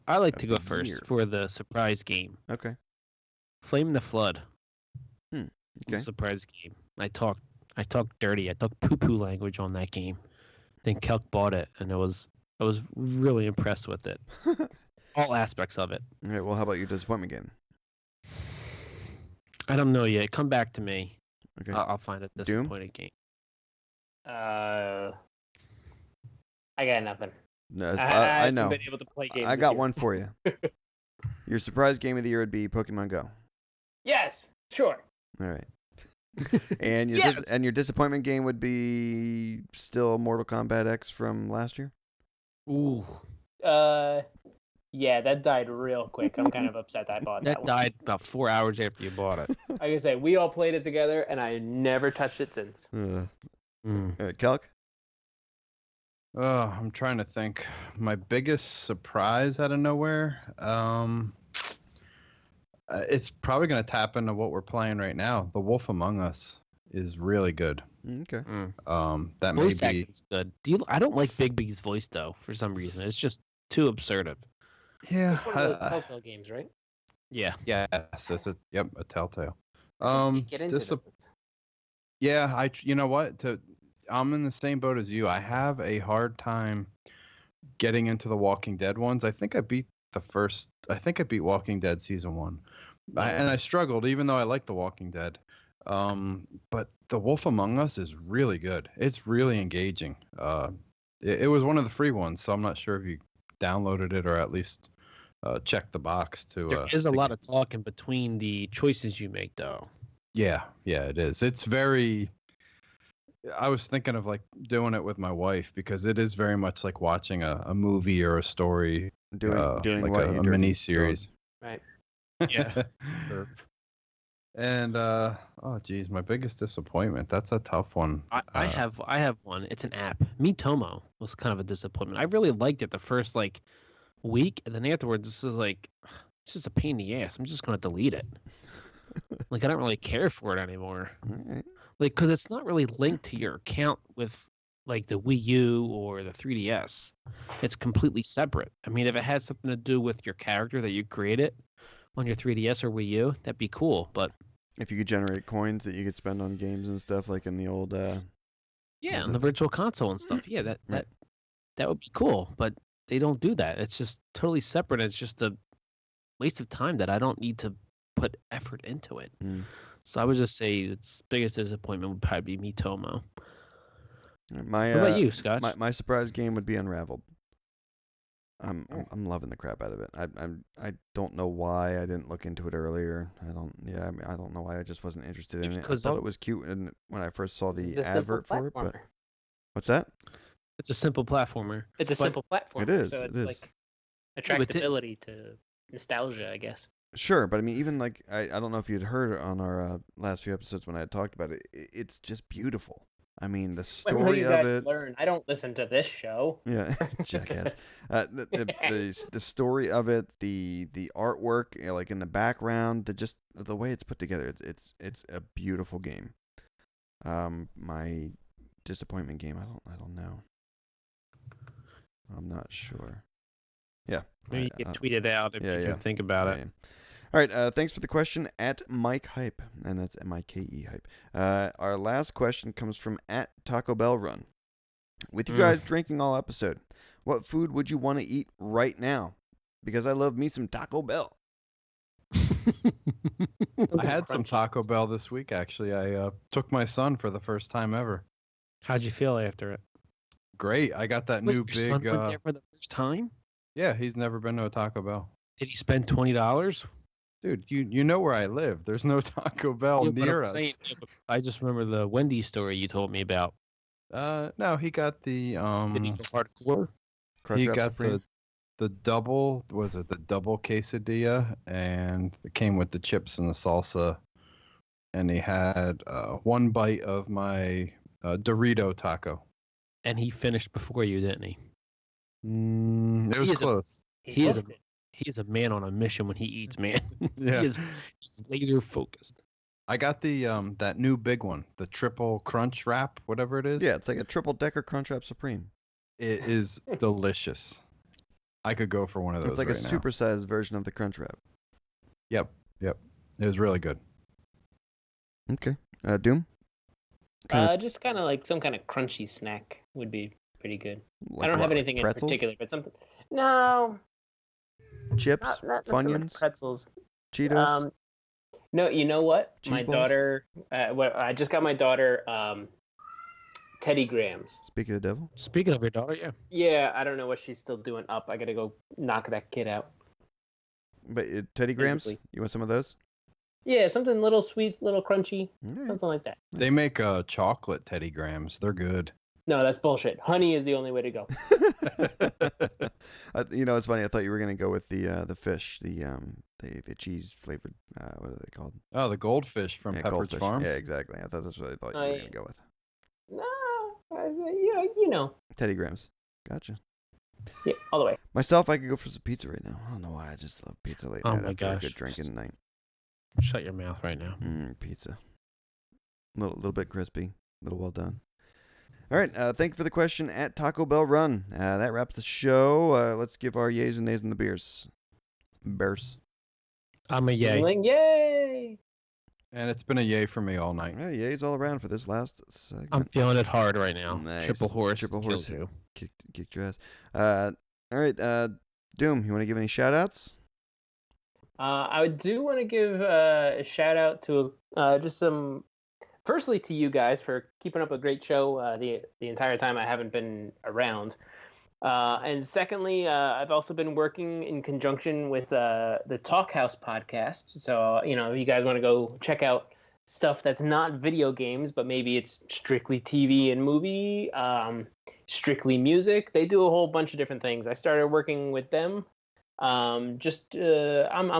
I like to Of go the first year. for the surprise game. Okay. Flame in the Flood. Okay. Surprise game. I talked dirty. I talked poo-poo language on that game. Then Celk bought it, and I was really impressed with it. All aspects of it. All right. Well, how about your disappointment game? I don't know yet. Come back to me. Okay. I'll find a Doom? disappointing game. I got nothing. No, I I haven't know. been able to play games. I this got year. one for you. Your surprise game of the year would be Pokemon Go. Yes, sure. All right. And your Yes! and your disappointment game would be still Mortal Kombat X from last year? Ooh, Yeah, that died real quick. I'm kind of upset that I bought that that one. died about 4 hours after you bought it. Like I say, we all played it together, and I never touched it since. Calc? Oh, I'm trying to think. My biggest surprise out of nowhere. It's probably going to tap into what we're playing right now. The Wolf Among Us is really good. Okay. That may Voice be. acting's good. I don't like Big B's voice though. For some reason, it's just too absurd. Yeah. It's one of those Telltale games, right? Yeah. Yes, it's a Telltale. I just can't get into Dis- them. Yeah, you know what? I'm in the same boat as you. I have a hard time getting into the Walking Dead ones. I think I beat Walking Dead season 1. And I struggled, even though I like The Walking Dead. But The Wolf Among Us is really good. It's really engaging. It was one of the free ones, so I'm not sure if you downloaded it or at least checked the box to. There is a lot of talk in between the choices you make, though. Yeah, it is. It's very. I was thinking of like doing it with my wife because it is very much like watching a movie or a story, Doing like what? a You dirty mini dog? series. Right. Yeah. Sure. And oh geez, my biggest disappointment. That's a tough one. I have one. It's an app. Mitomo was kind of a disappointment. I really liked it the first week, and then afterwards, this is it's just a pain in the ass. I'm just gonna delete it. I don't really care for it anymore. All right. Because it's not really linked to your account with the Wii U or the 3DS. It's completely separate. I mean, if it had something to do with your character that you created on your 3DS or Wii U, that'd be cool. But If you could generate coins that you could spend on games and stuff like in the old yeah, on the virtual console and stuff, yeah, Right. that would be cool. But they don't do that. It's just totally separate. It's just a waste of time that I don't need to put effort into it. So I would just say its biggest disappointment would probably be Mitomo. My What about you, Scott? my surprise game would be Unraveled. I'm loving the crap out of it. I don't know why I didn't look into it earlier. I don't know why I just wasn't interested in it. I Because thought it was cute when I first saw the It's a simple advert for it, but platformer. what's that? It's a simple platformer. It's a But- simple platform. It is, So it it's is. like but attractability to nostalgia, I guess. Sure, but I mean, even I don't know if you'd heard on our last few episodes when I had talked about it. It's just beautiful. I mean, the When will story you of guys it. learn? I don't listen to this show. Yeah, jackass. The story of it, the artwork, like in the background, the way it's put together, it's a beautiful game. My disappointment game. I don't know. I'm not sure. Yeah. Maybe you can tweet it out if you can think about it. Yeah. All right. Thanks for the question at Mike Hype, and that's MIKE Hype. Our last question comes from at Taco Bell Run. With you guys drinking all episode, what food would you want to eat right now? Because I love me some Taco Bell. I had some Taco Bell this week, actually. I took my son for the first time ever. How'd you feel after it? Great. I got that new your son big... went there for the first time? Yeah, he's never been to a Taco Bell. Did he spend $20? Dude, you know where I live. There's no Taco Bell near us. I just remember the Wendy's story you told me about. No, he got the... Did he go hardcore? He got the double, was it the double quesadilla, and it came with the chips and the salsa, and he had one bite of my Dorito taco. And he finished before you, didn't he? It was close. He is a man on a mission when he eats, man. Yeah. He's laser focused. I got the that new big one, the triple crunch wrap, whatever it is. Yeah, it's like a triple decker Crunch Wrap Supreme. It is delicious. I could go for one of those. It's like right a now. supersized version of the Crunch Wrap. Yep. It was really good. Okay. Doom? Just kind of like some kind of crunchy snack would be pretty good. Like I don't have what, anything pretzels? in particular, but something. No. Chips? Not so much Funyuns? pretzels. Cheetos? No, you know what? Cheese My balls? daughter. I just got my daughter Teddy Grahams. Speak of the devil? Speaking of your daughter, yeah. Yeah, I don't know what she's still doing up. I gotta go knock that kid out. But Teddy Grahams? Basically. You want some of those? Yeah, something little sweet, little crunchy, All right. something like that. They make chocolate Teddy Grahams. They're good. No, that's bullshit. Honey is the only way to go. It's funny. I thought you were gonna go with the fish, the cheese flavored. What are they called? Oh, the goldfish from Pepperidge Goldfish. Farms. Yeah, exactly. I thought that's what I thought you were gonna go with. No, you know. Teddy Grahams. Gotcha. Yeah, all the way. Myself, I could go for some pizza right now. I don't know why. I just love pizza late Oh night my after a gosh. good drinking night. Shut your mouth right now. Pizza. Little bit crispy. A little well done. All right. Thank you for the question at Taco Bell Run. That wraps the show. Let's give our yays and nays and the beers. Bears. I'm a yay. Yuengling, yay! And it's been a yay for me all night. Yeah, yays all around for this last segment. I'm feeling it hard right now. Nice. Triple horse. Kicked your ass. All right. Doom, you want to give any shout outs? I do want to give a shout out to firstly to you guys for keeping up a great show the entire time I haven't been around. And secondly, I've also been working in conjunction with the Talk House podcast. So, if you guys want to go check out stuff that's not video games, but maybe it's strictly TV and movie, strictly music, they do a whole bunch of different things. I started working with them. I'm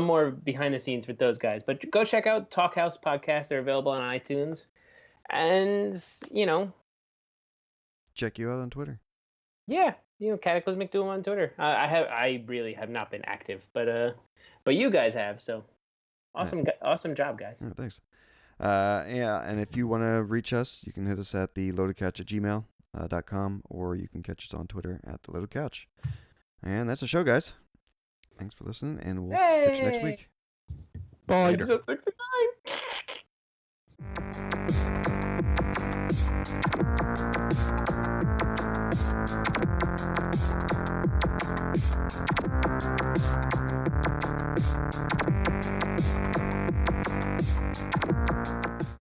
more behind the scenes with those guys, but go check out Talk House podcast. They're available on iTunes, and Check you out on Twitter. Yeah, Cataclysmic Doom on Twitter. I really have not been active, but you guys have, so awesome, awesome job, guys. Yeah, thanks. And if you want to reach us, you can hit us at theloadedcouch@gmail.com, or you can catch us on Twitter at theloadedcouch. And that's the show, guys. Thanks for listening, and we'll catch you next week. Bye. Episode 69.